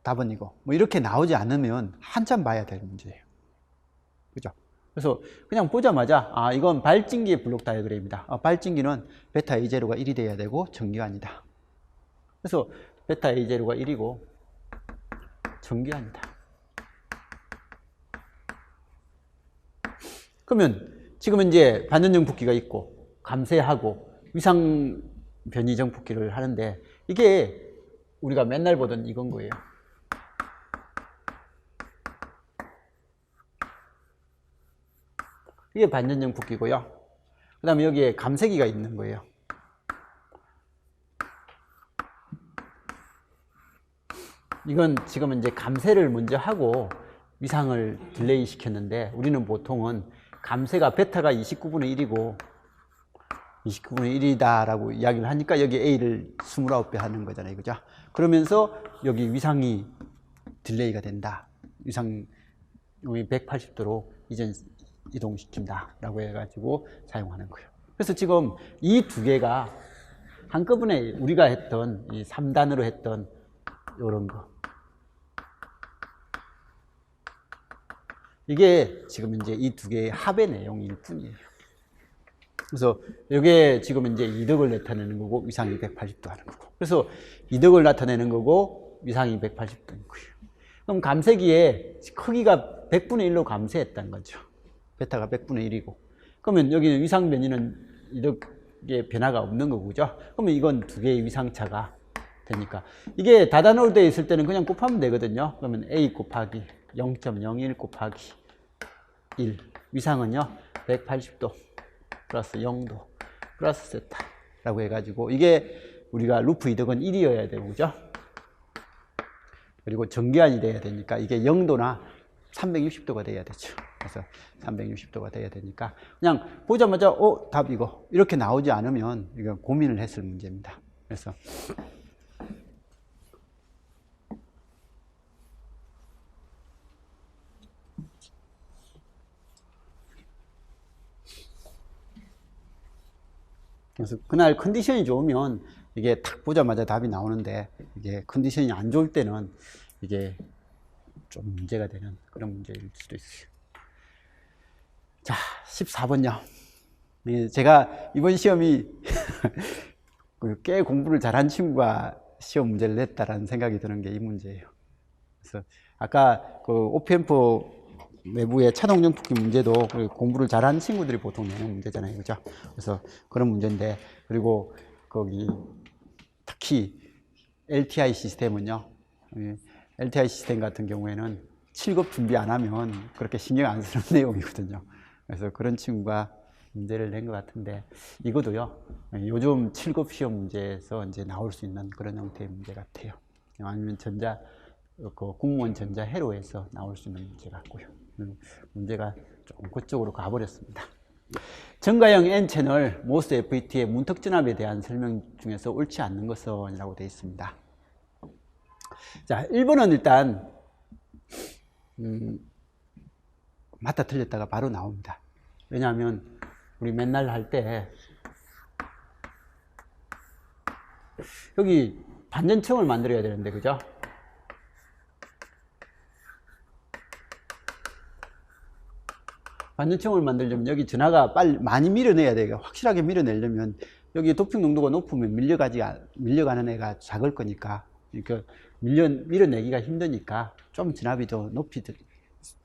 답은 이거 뭐 이렇게 나오지 않으면 한참 봐야 될 문제예요, 그죠? 그래서 그냥 보자마자 이건 발진기의 블록 다이어그램이다. 발진기는 베타 A0가 1이 돼야 되고 전기관이다. 그래서 베타 A0가 1이고 전기관이다. 그러면 지금 이제 반전정폭기가 있고 감쇄하고 위상 변이 정폭기를 하는데, 이게 우리가 맨날 보던 이건 거예요. 이게 반전정폭기고요. 그 다음에 여기에 감쇄기가 있는 거예요. 이건 지금 이제 감쇄를 먼저 하고 위상을 딜레이 시켰는데, 우리는 보통은 감쇄가 베타가 29분의 1이고 29분의 1이다 라고 이야기를 하니까 여기 A를 29배 하는 거잖아요, 그죠? 그러면서 여기 위상이 딜레이가 된다, 위상이 180도로 이동시킨다 라고 해가지고 사용하는 거예요. 그래서 지금 이 두 개가 한꺼번에 우리가 했던 이 3단으로 했던 이런 거, 이게 지금 이제 이 두 개의 합의 내용일 뿐이에요. 그래서 이게 지금 이제 이득을 나타내는 거고 위상이 180도 하는 거고, 그래서 이득을 나타내는 거고 위상이 180도인 거예요. 그럼 감쇄기의 크기가 100분의 1로 감쇄했다는 거죠. 베타가 100분의 1이고, 그러면 여기는 위상 변이는 이득 이게 변화가 없는 거고, 그죠? 그러면 이건 두 개의 위상차가 되니까. 이게 다단어로 되어 있을 때는 그냥 곱하면 되거든요. 그러면 A 곱하기 0.01 곱하기 1. 위상은요, 180도 플러스 0도 플러스 세타라고 해가지고, 이게 우리가 루프 이득은 1이어야 되고, 그죠? 그리고 정기한이 돼야 되니까 이게 0도나 360도가 돼야 되죠. 그래서 360도가 돼야 되니까 그냥 보자마자 답 이거 이렇게 나오지 않으면 이거 고민을 했을 문제입니다. 그래서 그날 컨디션이 좋으면 이게 딱 보자마자 답이 나오는데, 이게 컨디션이 안 좋을 때는 이게 좀 문제가 되는 그런 문제일 수도 있어요. 자, 14번요. 제가 이번 시험이 꽤 공부를 잘한 친구가 시험 문제를 냈다라는 생각이 드는 게 이 문제예요. 그래서 아까 그 OPM4 내부의 차동용 풀기 문제도 공부를 잘하는 친구들이 보통 내는 문제잖아요, 그죠? 그래서 그런 문제인데, 그리고 거기 특히 LTI 시스템은요, LTI 시스템 같은 경우에는 7급 준비 안 하면 그렇게 신경 안 쓰는 내용이거든요. 그래서 그런 친구가 문제를 낸 것 같은데, 이것도요, 요즘 7급 시험 문제에서 이제 나올 수 있는 그런 형태의 문제 같아요. 아니면 공무원 전자회로에서 나올 수 있는 문제 같고요. 문제가 조금 그쪽으로 가버렸습니다. 정가형 N채널 모스 FET의 문턱전압에 대한 설명 중에서 옳지 않는 것은 이라고 되어 있습니다. 자, 1번은 일단 맞다 틀렸다가 바로 나옵니다. 왜냐하면 우리 맨날 할 때 여기 반전층을 만들어야 되는데, 그죠? 반전층을 만들려면 여기 전하가 빨리 많이 밀어내야 돼요. 확실하게 밀어내려면 여기 도핑 농도가 높으면 밀려가는 애가 작을 거니까, 그러니까 밀어내기가 힘드니까 좀 진압이 더 높이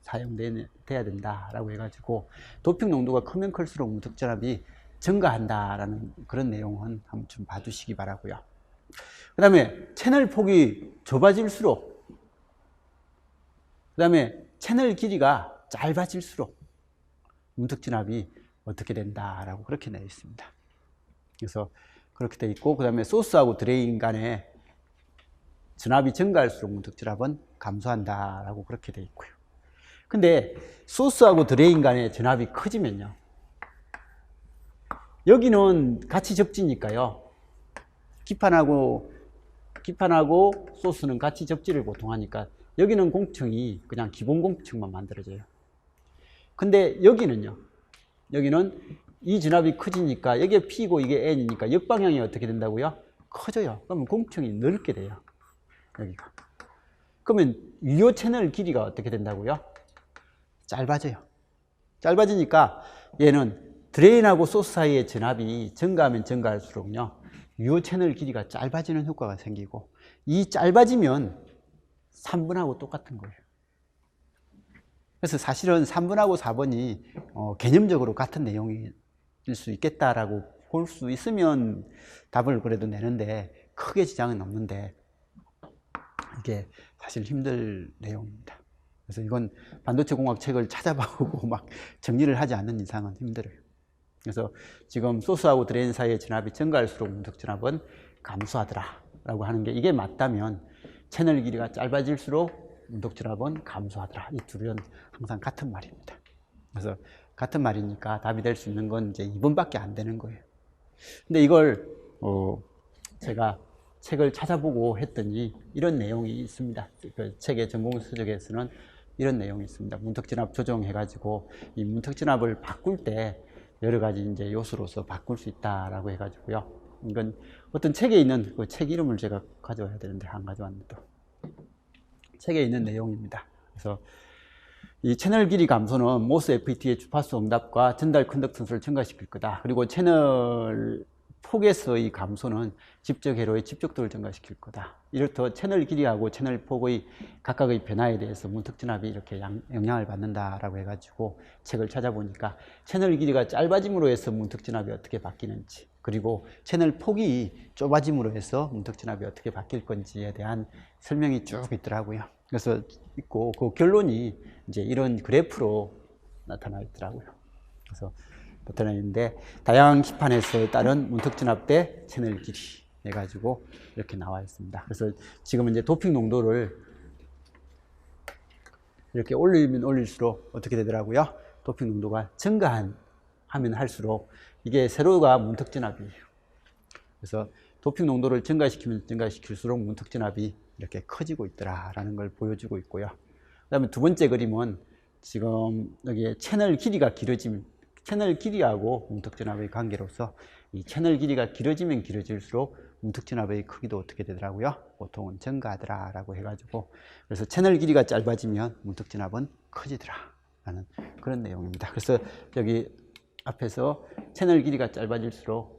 사용돼야 된다라고 해가지고, 도핑 농도가 크면 클수록 무턱전압이 증가한다라는 그런 내용은 한번 좀 봐주시기 바라고요. 그 다음에 채널 폭이 좁아질수록, 그 다음에 채널 길이가 짧아질수록 문턱진압이 어떻게 된다라고 그렇게 되어 있습니다. 그래서 그렇게 되어 있고, 그 다음에 소스하고 드레인 간에 전압이 증가할수록 문턱진압은 감소한다라고 그렇게 되어 있고요. 근데 소스하고 드레인 간의 전압이 커지면요, 여기는 같이 접지니까요, 기판하고 소스는 같이 접지를 보통 하니까 여기는 공층이 그냥 기본 공층만 만들어져요. 근데 여기는요, 여기는 이 전압이 커지니까 여기에 P고 이게 N이니까 역방향이 어떻게 된다고요? 커져요. 그러면 공층이 넓게 돼요, 여기가. 그러면 유효 채널 길이가 어떻게 된다고요? 짧아져요. 짧아지니까 얘는 드레인하고 소스 사이의 전압이 증가하면 증가할수록요, 유효 채널 길이가 짧아지는 효과가 생기고, 이 짧아지면 3번하고 똑같은 거예요. 그래서 사실은 3번하고 4번이 개념적으로 같은 내용일 수 있겠다라고 볼 수 있으면 답을 그래도 내는데 크게 지장은 없는데, 이게 사실 힘들 내용입니다. 그래서 이건 반도체 공학 책을 찾아보고 막 정리를 하지 않는 이상은 힘들어요. 그래서 지금 소스하고 드레인 사이의 전압이 증가할수록 문턱전압은 감소하더라 라고 하는 게, 이게 맞다면 채널 길이가 짧아질수록 문턱전압은 감소하더라, 이 둘은 항상 같은 말입니다. 그래서 같은 말이니까 답이 될 수 있는 건 이제 2번밖에 안 되는 거예요. 근데 이걸 제가 책을 찾아보고 했더니 이런 내용이 있습니다. 그 책의 전공서적에서는 이런 내용이 있습니다. 문턱전압 조정해가지고 이 문턱전압을 바꿀 때 여러 가지 이제 요소로서 바꿀 수 있다라고 해가지고요. 이건 어떤 책에 있는 그 책 이름을 제가 가져와야 되는데 안 가져왔는데, 또 책에 있는 내용입니다. 그래서 이 채널 길이 감소는 모스 FET의 주파수 응답과 전달 컨덕턴스를 증가시킬 거다. 그리고 채널 폭에서의 감소는 집적 회로의 집적도를 증가시킬 거다. 이렇듯 채널 길이하고 채널 폭의 각각의 변화에 대해서 문턱전압이 이렇게 영향을 받는다라고 해가지고 책을 찾아보니까 채널 길이가 짧아짐으로 해서 문턱전압이 어떻게 바뀌는지, 그리고 채널 폭이 좁아짐으로 해서 문턱진압이 어떻게 바뀔 건지에 대한 설명이 쭉 있더라고요. 그래서 있고 그 결론이 이제 이런 그래프로 나타나 있더라고요. 그래서 나타나 있는데 다양한 기판에서 따른 문턱진압 대 채널 길이 해가지고 이렇게 나와 있습니다. 그래서 지금 이제 도핑 농도를 이렇게 올리면 올릴수록 어떻게 되더라고요? 도핑 농도가 하면 할수록 이게 세로가 문턱진압이에요. 그래서 도핑 농도를 증가시키면 증가시킬수록 문턱진압이 이렇게 커지고 있더라라는 걸 보여주고 있고요. 그 다음에 두 번째 그림은 지금 여기에 채널 길이가 채널 길이하고 문턱진압의 관계로서 이 채널 길이가 길어지면 길어질수록 문턱진압의 크기도 어떻게 되더라고요? 보통은 증가하더라라고 해가지고 그래서 채널 길이가 짧아지면 문턱진압은 커지더라라는 그런 내용입니다. 그래서 여기 앞에서 채널 길이가 짧아질수록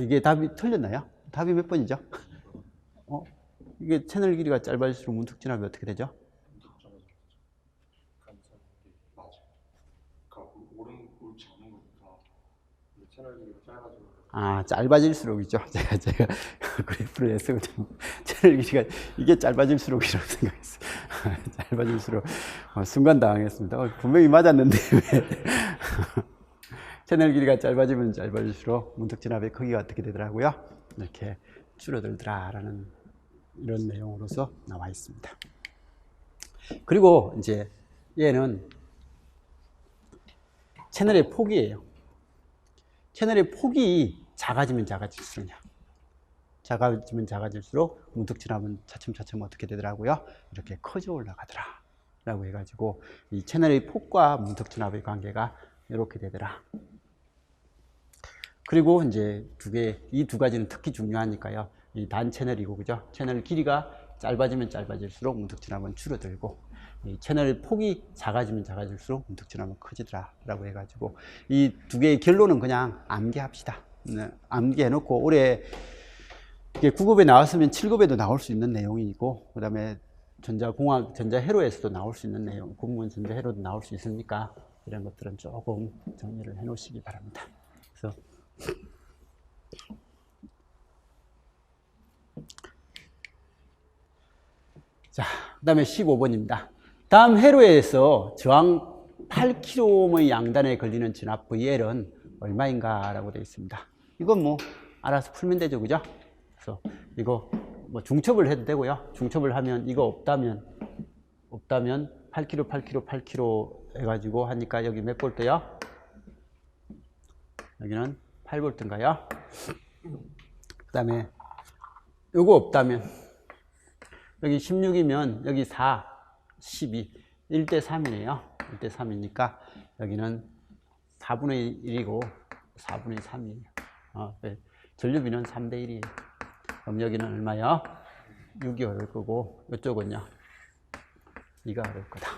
이게 답이 틀렸나요? 답이 몇 번이죠? 이게 채널 길이가 짧아질수록 문턱진압이 어떻게 되죠? 짧아질수록이죠. 제가 그래프를 했었거든요. 채널 길이가 이게 짧아질수록이라고 생각했어요. 짧아질수록 순간 당황했습니다. 분명히 맞았는데 왜? 채널 길이가 짧아지면 짧아질수록 문턱진압의 크기가 어떻게 되더라고요? 이렇게 줄어들더라라는 이런 내용으로서 나와 있습니다. 그리고 이제 얘는 채널의 폭이에요. 채널의 폭이 작아지면 작아질수록 문턱진압은 차츰차츰 어떻게 되더라고요? 이렇게 커져 올라가더라 라고 해가지고 이 채널의 폭과 문턱진압의 관계가 이렇게 되더라. 그리고 이제 이 두 가지는 특히 중요하니까요. 이 단 채널이고, 그죠? 채널 길이가 짧아지면 짧아질수록 문턱진압은 줄어들고, 이 채널 폭이 작아지면 작아질수록 문턱진압은 커지더라라고 해가지고, 이 두 개의 결론은 그냥 암기합시다. 암기해놓고, 올해 이게 9급에 나왔으면 7급에도 나올 수 있는 내용이고, 그 다음에 전자회로에서도 나올 수 있는 내용, 공무원 전자회로도 나올 수 있으니까, 이런 것들은 조금 정리를 해 놓으시기 바랍니다. 그래서 자, 그 다음에 15번입니다. 다음 회로에서 저항 8kΩ의 양단에 걸리는 진압 VL은 얼마인가 라고 되어 있습니다. 이건 뭐 알아서 풀면 되죠, 그죠? 그래서 이거 뭐 중첩을 해도 되고요. 중첩을 하면 이거 없다면 8kg 해가지고 하니까 여기 몇 볼트요? 여기는 8볼트인가요? 그 다음에 요거 없다면 여기 16이면 여기 4, 12, 1대 3이네요. 1대 3이니까 여기는 4분의 1이고 4분의 3이에요. 전류비는 3대 1이에요. 그럼 여기는 얼마요? 6이 오를 거고 이쪽은요? 2가 오를 거다.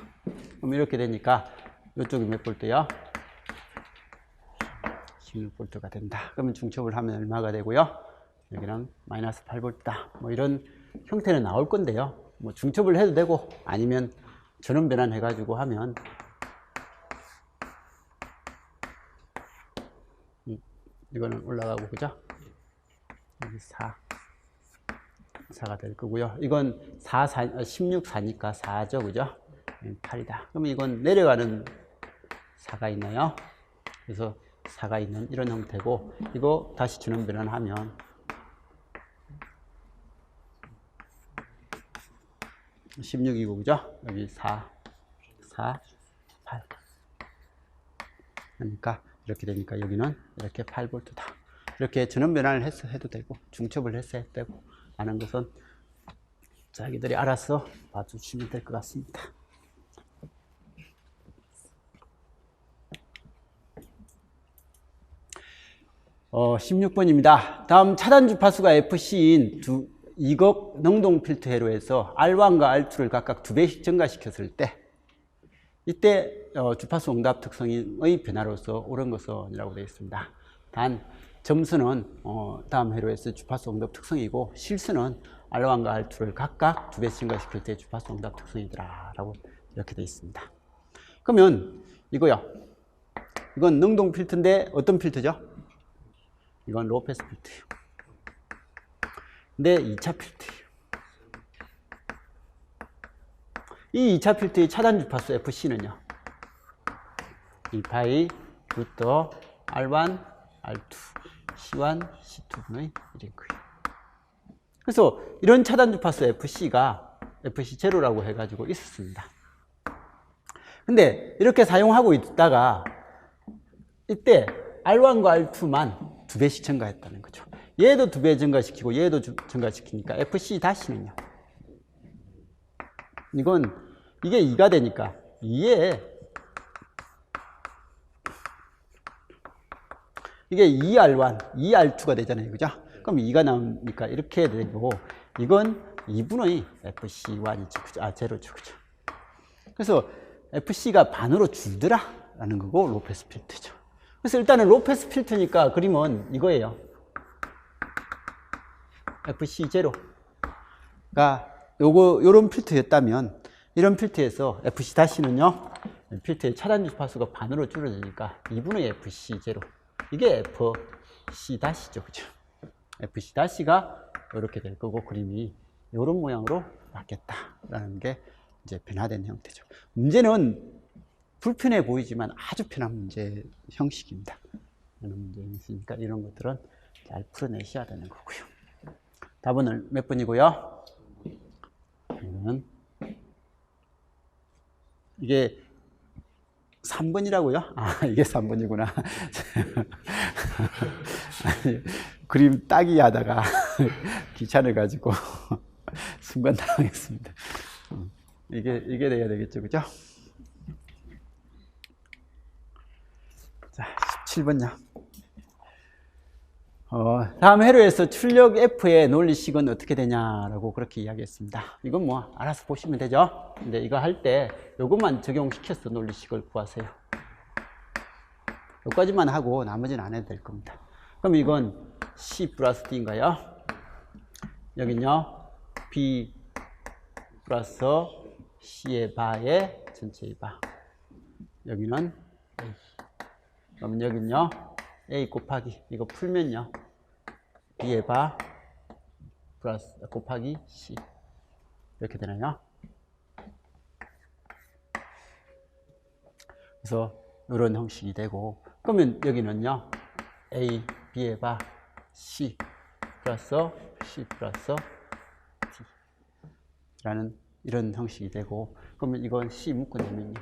그럼 이렇게 되니까 이쪽이 몇 볼트요? 16볼트가 된다. 그러면 중첩을 하면 얼마가 되고요? 여기는 마이너스 8볼트다. 뭐 이런 형태는 나올 건데요. 뭐 중첩을 해도 되고 아니면 전원 변환 해가지고 하면 이거는 올라가고, 그죠? 여기 4가 될 거고요. 이건 16, 4니까 4죠, 그죠? 8이다. 그러면 이건 내려가는 4가 있나요? 그래서 4가 있는 이런 형태고, 이거 다시 전원 변환하면 16이고, 그죠? 여기 4, 8. 그러니까 이렇게 되니까 여기는 이렇게 8V다. 이렇게 전원 변환을 해도 되고, 중첩을 해도 되고, 하는 것은 자기들이 알아서 봐주시면 될 것 같습니다. 어, 16번입니다. 다음 차단 주파수가 FC인 2급 능동 필터 회로에서 R1과 R2를 각각 2배씩 증가시켰을 때, 이때 주파수 응답 특성의 변화로서 옳은 것은이라고 되어 있습니다. 단 점수는 다음 회로에서 주파수 응답 특성이고, 실수는 R1과 R2를 각각 2배 증가시킬 때 주파수 응답 특성이더라 라고 이렇게 되어 있습니다. 그러면 이거요. 이건 능동 필터인데 어떤 필터죠? 이건 로우 패스 필터예요. 근데 2차 필터예요. 이 2차 필터의 차단 주파수 FC는요. 2파이 루트 R1, R2, C1, C2분의 1인 거예요. 그래서 이런 차단 주파수 FC가 FC0라고 해가지고 있었습니다. 근데 이렇게 사용하고 있다가 이때 R1과 R2만 2배씩 증가했다는 거죠. 얘도 2배 증가시키고 얘도 증가시키니까 FC-는요. 이게 2가 되니까 2에 이게 2R1, 2R2가 되잖아요. 그죠? 그럼 2가 나오니까 이렇게 되고 이건 2분의 FC1이죠. 그죠? 제로죠. 그죠? 그래서 FC가 반으로 줄더라라는 거고 로우패스 필터죠. 그래서 일단은 로우패스 필터니까 그림은 이거예요. FC0가 요런 필터였다면 이런 필터에서 FC-는요. 필터의 차단 주파수가 반으로 줄어드니까 2분의 FC0 이게 FC-죠. 그죠? FC-가 이렇게 될 거고 그림이 이런 모양으로 바뀌었다라는 게 이제 변화된 형태죠. 문제는 불편해 보이지만 아주 편한 문제 형식입니다. 이런 문제 있으니까 이런 것들은 잘 풀어내셔야 되는 거고요. 답은 몇 번이고요? 이게 3번이라고요? 아, 이게 3번이구나. 그림 따기 하다가 귀찮아가지고 순간 당황했습니다. 이게 돼야 되겠죠, 그죠? 자, 17번요. 다음 회로에서 출력 F의 논리식은 어떻게 되냐라고 그렇게 이야기했습니다. 이건 뭐 알아서 보시면 되죠. 근데 이거 할 때 요것만 적용시켜서 논리식을 구하세요. 여기까지만 하고 나머지는 안 해도 될 겁니다. 그럼 이건 C 플러스 D인가요? 여긴요 B 플러스 C의 바의 전체의 바. 여기는 A. 그럼 여긴요 A 곱하기 이거 풀면요 B의 바 플러스 곱하기 C 이렇게 되나요? 그래서 이런 형식이 되고 그러면 여기는요 A, B의 바 C 플러스 C 플러스 D 라는 이런 형식이 되고 그러면 이건 C 묶어내면요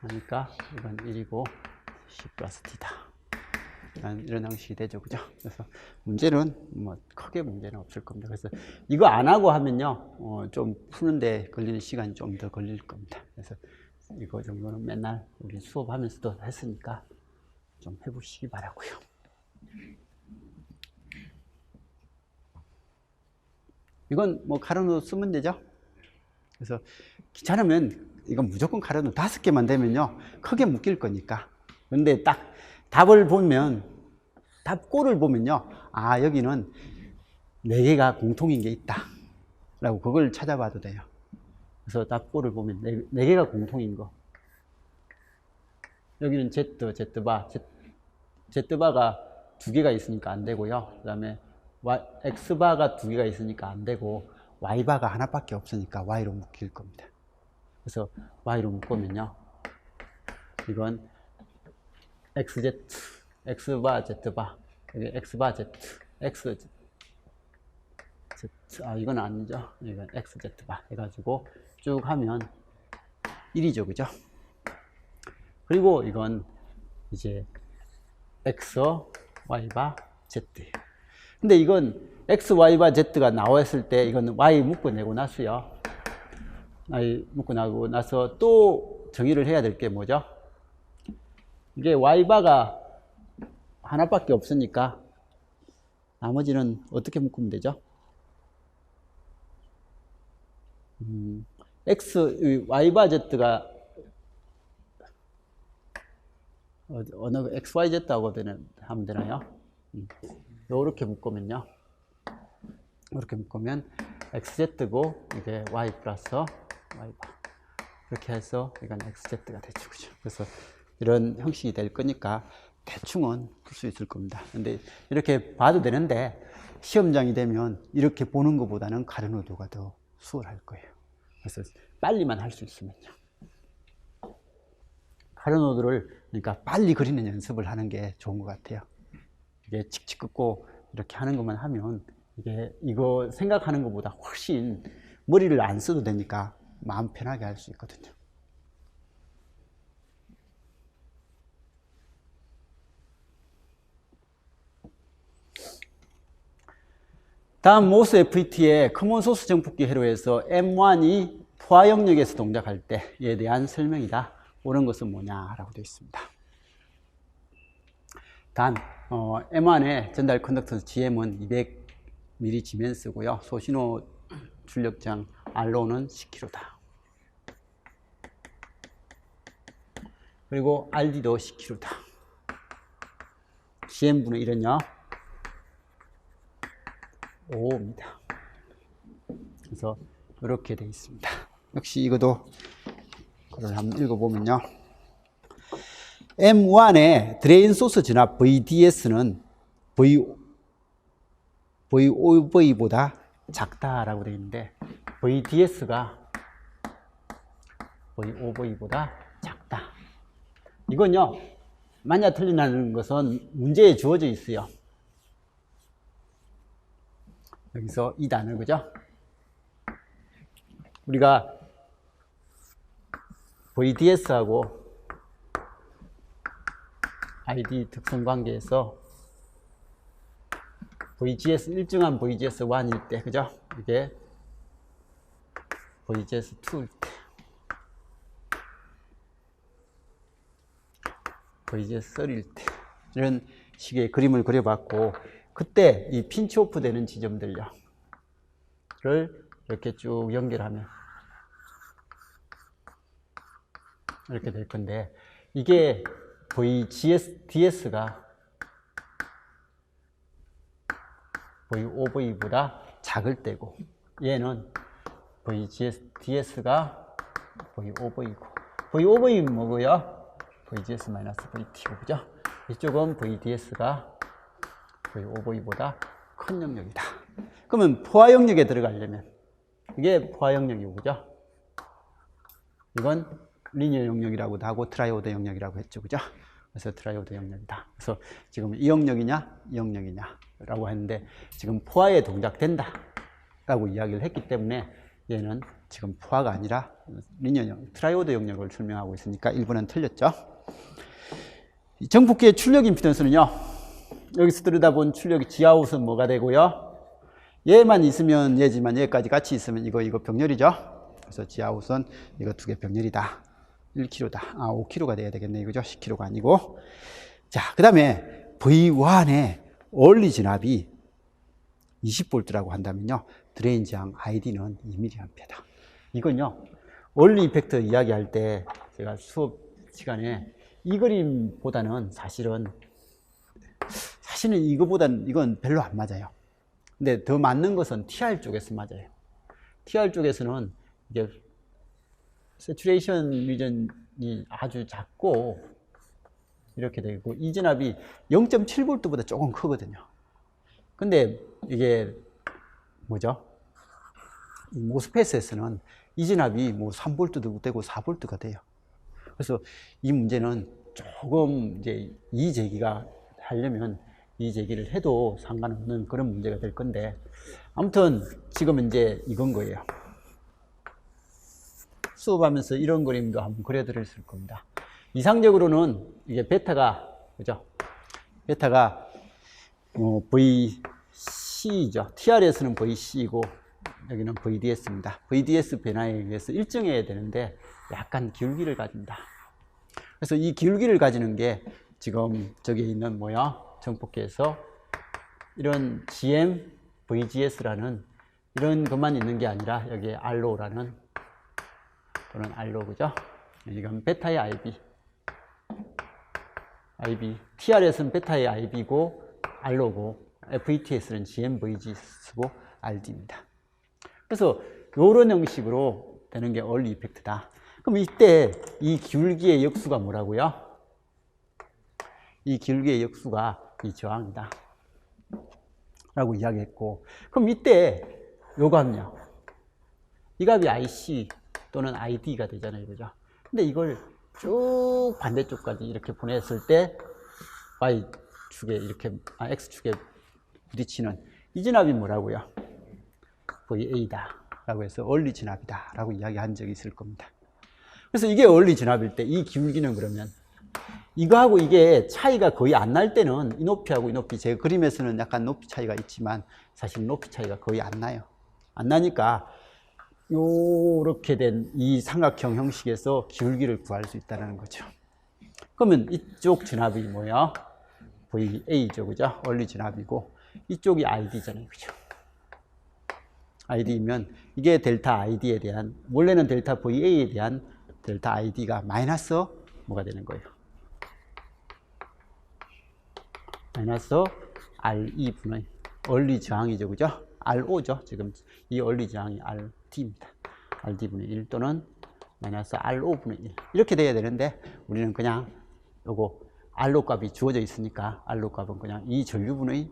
그러니까 이건 1이고 C 플러스 D다 이런 형식이 되죠. 그죠? 그래서 문제는 뭐 크게 문제는 없을 겁니다. 그래서 이거 안 하고 하면요 좀 푸는데 걸리는 시간이 좀 더 걸릴 겁니다. 그래서 이거 정도는 맨날 우리 수업하면서도 했으니까 좀 해보시기 바라고요. 이건 뭐 가로로 쓰면 되죠. 그래서 귀찮으면 이건 무조건 가로로 5개만 되면요 크게 묶일 거니까. 근데 딱 답을 보면 답고를 보면요 아 여기는 4개가 공통인 게 있다 라고 그걸 찾아봐도 돼요. 그래서 답고를 보면 4개가 공통인 거 여기는 Z바 Z바가 2개가 있으니까 안 되고요. 그 다음에 X바가 2개가 있으니까 안 되고 Y바가 하나밖에 없으니까 Y로 묶일 겁니다. 그래서 Y로 묶으면요 이건 XZ, X바, Z바, 여기 X바, Z, XZ, 이건 아니죠. 이건 XZ바 해가지고 쭉 하면 1이죠. 그죠? 그리고 이건 이제 X, Y바, Z. 근데 이건 X, Y바, Z가 나왔을 때 이건 Y 묶어내고 나서요. Y 묶어내고 나서 또 정의를 해야 될 게 뭐죠? 이게 Y바가 하나밖에 없으니까 나머지는 어떻게 묶으면 되죠? Y바 Z가 어느 XYZ하고 하면 되나요? 요렇게 묶으면요. 이렇게 묶으면 XZ고 이게 Y 플러스 Y바. 이렇게 해서 이건 XZ가 되죠. 그죠? 그래서 이런 형식이 될 거니까 대충은 풀 수 있을 겁니다. 근데 이렇게 봐도 되는데 시험장이 되면 이렇게 보는 것보다는 가르노드가 더 수월할 거예요. 그래서 빨리만 할 수 있으면요. 가르노드를 그러니까 빨리 그리는 연습을 하는 게 좋은 것 같아요. 이게 칙칙 긋고 이렇게 하는 것만 하면 이거 생각하는 것보다 훨씬 머리를 안 써도 되니까 마음 편하게 할 수 있거든요. 다음 모스 FET의 커먼 소스 정폭기 회로에서 M1이 포화 영역에서 동작할 때에 대한 설명이다. 옳은 것은 뭐냐라고 되어 있습니다. 단 M1의 전달 컨덕턴스 GM은 200mm 지멘스고요. 소신호 출력장 R로는 10kg다. 그리고 RD도 10kg다. GM분은 이런요. 5입니다. 그래서 이렇게 되어 있습니다. 역시 이것도 그걸 한번 읽어보면요. M1의 드레인 소스 진압 VDS는 VOV보다 작다라고 되어 있는데 VDS가 VOV보다 작다. 이건요. 맞냐 틀리냐는 것은 문제에 주어져 있어요. 여기서 이 단어, 그죠? 우리가 VDS하고 ID 특성 관계에서 VGS, 일정한 VGS1일 때, 그죠? 이게 VGS2일 때, VGS3일 때, 이런 식의 그림을 그려봤고, 그때 이 핀치 오프 되는 지점들을 이렇게 쭉 연결하면 이렇게 될 건데, 이게 VGS-DS가 VOV보다 작을 때고, 얘는 VGS-DS가 VOV고, VOV는 뭐고요? VGS-VT고, 그죠? 이쪽은 VDS가 VOV보다 큰 영역이다. 그러면 포화 영역에 들어가려면, 이게 포화 영역이고, 그죠? 이건 리니어 영역이라고도 하고 트라이오드 영역이라고 했죠, 그죠? 그래서 트라이오드 영역이다. 그래서 지금 이 영역이냐, 이 영역이냐라고 했는데 지금 포화에 동작된다라고 이야기를 했기 때문에 얘는 지금 포화가 아니라 리니어 영역, 트라이오드 영역을 설명하고 있으니까 1번은 틀렸죠. 정폭기의 출력 임피던스는요. 여기서 들여다본 출력이 지하우스는 뭐가 되고요. 얘만 있으면 얘지만 얘까지 같이 있으면 이거 병렬이죠. 그래서 지하우스는 이거 두 개 병렬이다. 1kg다. 5kg가 돼야 되겠네. 그죠? 10kg가 아니고. 자, 그 다음에 V1의 원리 진압이 20V라고 한다면요. 드레인 저항 ID는 2mA다. 이건요. 원리 이펙트 이야기할 때 제가 수업 시간에 이 그림보다는 사실은 이거보다는 이건 별로 안 맞아요. 근데 더 맞는 것은 TR 쪽에서 맞아요. TR 쪽에서는 이게 세츄레이션 리전이 아주 작고 이렇게 되고 이 진압이 0.7V보다 조금 크거든요. 근데 이게 뭐죠? 이 모스펫에서는 이 진압이 뭐 3V도 되고 4V가 돼요. 그래서 이 문제는 조금 이제 이 제기가 하려면 이 제기를 해도 상관없는 그런 문제가 될 건데, 아무튼 지금 이제 이건 거예요. 수업하면서 이런 그림도 한번 그려드렸을 겁니다. 이상적으로는 이게 베타가, 그죠? 베타가 VC죠. TR에서는 VC이고 여기는 VDS입니다. VDS 변화에 의해서 일정해야 되는데 약간 기울기를 가진다. 그래서 이 기울기를 가지는 게 지금 저기 있는 뭐야? 정폭기에서 이런 GM, VGS라는 이런 것만 있는 게 아니라 여기에 R로라는 또는 R로, 그죠? 이건 베타의 RB. IB. TRS는 베타의 IB고 R로고 FETS는 GMVG 쓰고 RD입니다. 그래서 이런 형식으로 되는 게 얼리 이펙트다. 그럼 이때 이 기울기의 역수가 뭐라고요? 이 기울기의 역수가 이 저항이다 라고 이야기했고, 그럼 이때 요 값요, 이 값이 IC 또는 ID가 되잖아요, 그죠? 근데 이걸 쭉 반대쪽까지 이렇게 보냈을 때 Y축에 이렇게 X축에 부딪히는 이 진압이 뭐라고요? VA다 라고 해서 얼리 진압이다 라고 이야기한 적이 있을 겁니다. 그래서 이게 얼리 진압일 때 이 기울기는 그러면 이거하고 이게 차이가 거의 안 날 때는 이 높이하고 이 높이, 제가 그림에서는 약간 높이 차이가 있지만 사실 높이 차이가 거의 안 나요. 안 나니까 요렇게 된 이 삼각형 형식에서 기울기를 구할 수 있다는 거죠. 그러면 이쪽 진압이 뭐예요? VA죠, 그죠? 얼리 진압이고 이쪽이 ID잖아요, 그죠? ID면 이게 델타 ID에 대한, 원래는 델타 VA에 대한 델타 ID가 마이너스 뭐가 되는 거예요? 마이너스 R2분의 얼리 저항이죠, 그죠? RO죠. 지금 이 얼리 저항이 RD입니다. RD분의 1 또는 마이너스 RO분의 1 이렇게 돼야 되는데 우리는 그냥 요거 R로 값이 주어져 있으니까 R로 값은 그냥 이 전류분의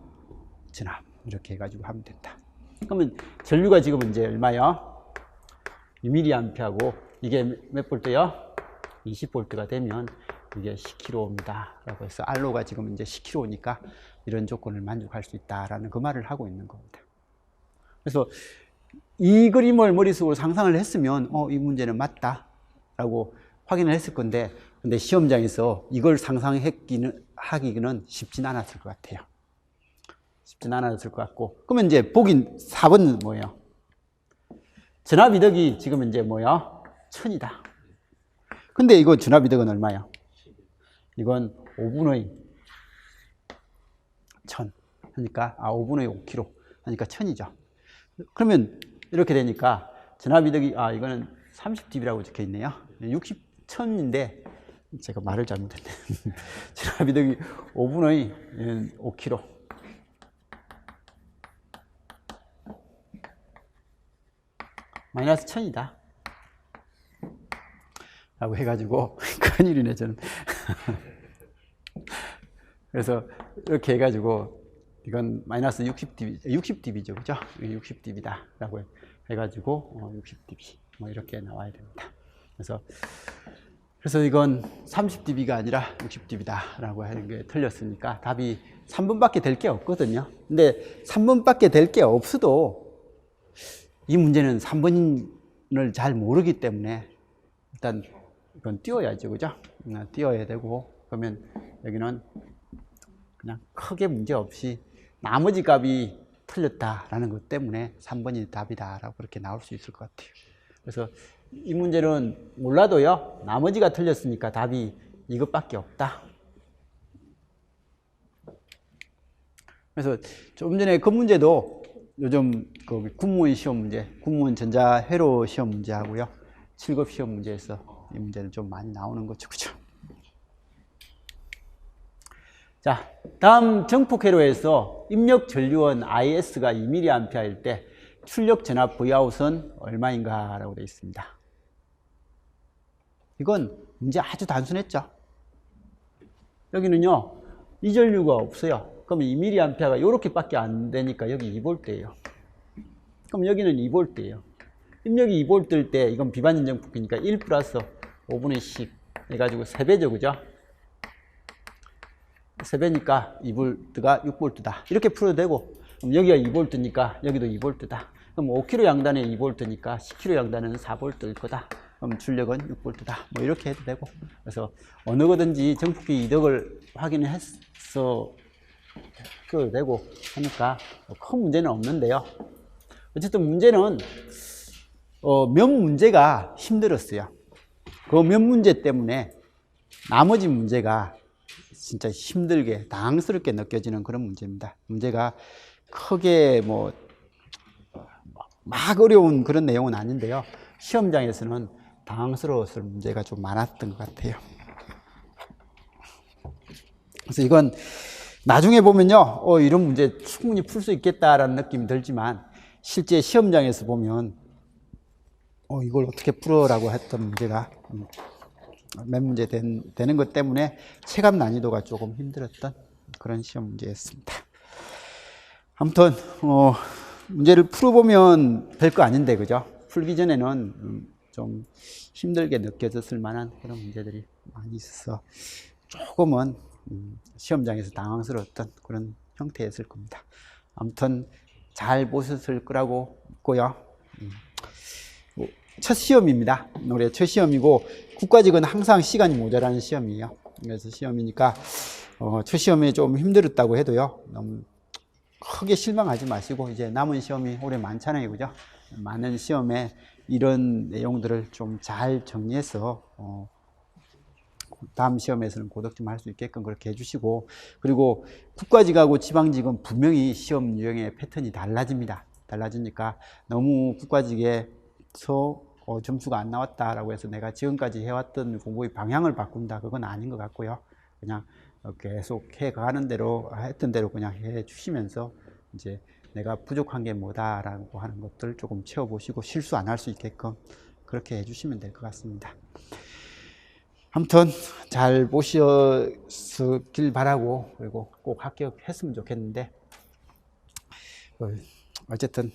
진압 이렇게 해가지고 하면 된다. 그러면 전류가 지금 이제 얼마요? 2mA하고 이게 몇 볼트요? 20V가 되면 이게 10kΩ입니다 라고 해서 R로가 지금 이제 10kΩ니까 이런 조건을 만족할 수 있다라는 그 말을 하고 있는 겁니다. 그래서 이 그림을 머릿속으로 상상을 했으면 이 문제는 맞다 라고 확인을 했을 건데, 근데 시험장에서 이걸 하기는 쉽진 않았을 것 같아요. 쉽진 않았을 것 같고, 그러면 이제 보긴 4번은 뭐예요? 전압이득이 지금 이제 뭐예요? 1000이다. 근데 이거 전압이득은 얼마예요? 이건 5분의 1000 하니까 5분의 5kg 하니까 1000이죠. 그러면 이렇게 되니까 전압이득이 이거는 30dB라고 적혀 있네요. 60,000인데 제가 말을 잘못했네. 전압이득이 5분의 5kg 마이너스 1000이다 라고 해가지고 큰일이네 저는. 그래서 이렇게 해가지고 이건 마이너스 60dB죠, 그죠? 60dB다 라고 해가지고 60dB 뭐 이렇게 나와야 됩니다. 그래서 이건 30dB가 아니라 60dB다 라고 하는 게 틀렸으니까 답이 3번밖에 될 게 없거든요. 근데 3번밖에 될 게 없어도 이 문제는 3번을 잘 모르기 때문에 일단 이건 띄워야죠, 그죠? 띄워야 되고, 그러면 여기는 그냥 크게 문제 없이 나머지 값이 틀렸다라는 것 때문에 3번이 답이다라고 그렇게 나올 수 있을 것 같아요. 그래서 이 문제는 몰라도요, 나머지가 틀렸으니까 답이 이것밖에 없다. 그래서 좀 전에 그 문제도 요즘 그 군무원 시험 문제, 군무원 전자회로 시험 문제하고요, 7급 시험 문제에서 이 문제는 좀 많이 나오는 거죠, 그죠? 자, 다음 정폭회로에서 입력 전류원 IS가 2mA일 때 출력 전압 Vout은 얼마인가 라고 되어 있습니다. 이건 문제 아주 단순했죠. 여기는요, 이 전류가 없어요. 그러면 2mA가 이렇게밖에 안 되니까 여기 2V예요. 그럼 여기는 2V예요. 입력이 2V일 때 이건 비반전 정폭이니까 1 플러스 5분의 10 해가지고 3배죠, 그죠? 3배니까 2V가 6V다. 이렇게 풀어도 되고, 그럼 여기가 2V니까 여기도 2V다. 그럼 5kg 양단에 2V니까 10kg 양단에는 4V일 거다. 그럼 출력은 6V다. 뭐 이렇게 해도 되고. 그래서 어느 거든지 정폭기 이득을 확인해서 풀어도 되고 하니까 큰 문제는 없는데요. 어쨌든 문제는 몇 문제가 힘들었어요. 그 몇 문제 때문에 나머지 문제가 진짜 힘들게 당황스럽게 느껴지는 그런 문제입니다. 문제가 크게 막 어려운 그런 내용은 아닌데요. 시험장에서는 당황스러웠을 문제가 좀 많았던 것 같아요. 그래서 이건 나중에 보면요, 이런 문제 충분히 풀 수 있겠다라는 느낌이 들지만 실제 시험장에서 보면 이걸 어떻게 풀어라고 했던 문제가 몇 문제 되는 것 때문에 체감 난이도가 조금 힘들었던 그런 시험 문제였습니다. 아무튼 문제를 풀어보면 별거 아닌데, 그죠? 풀기 전에는 좀 힘들게 느껴졌을 만한 그런 문제들이 많이 있어서 조금은 시험장에서 당황스러웠던 그런 형태였을 겁니다. 아무튼 잘 보셨을 거라고 믿고요. 첫 시험입니다. 올해 첫 시험이고 국가직은 항상 시간이 모자라는 시험이에요. 그래서 시험이니까 첫 시험이 좀 힘들었다고 해도요, 너무 크게 실망하지 마시고 이제 남은 시험이 올해 많잖아요, 그죠? 많은 시험에 이런 내용들을 좀 잘 정리해서 다음 시험에서는 고득 좀 할 수 있게끔 그렇게 해주시고, 그리고 국가직하고 지방직은 분명히 시험 유형의 패턴이 달라집니다. 달라지니까 너무 국가직에서 점수가 안 나왔다라고 해서 내가 지금까지 해왔던 공부의 방향을 바꾼다, 그건 아닌 것 같고요. 그냥 계속 해가는 대로 했던 대로 그냥 해 주시면서 이제 내가 부족한 게 뭐다라고 하는 것들 조금 채워보시고 실수 안 할 수 있게끔 그렇게 해주시면 될 것 같습니다. 아무튼 잘 보셨길 바라고, 그리고 꼭 합격했으면 좋겠는데 어쨌든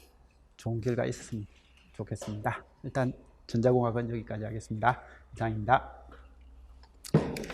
좋은 결과 있었으면 좋겠습니다. 일단 전자공학은 여기까지 하겠습니다. 이상입니다.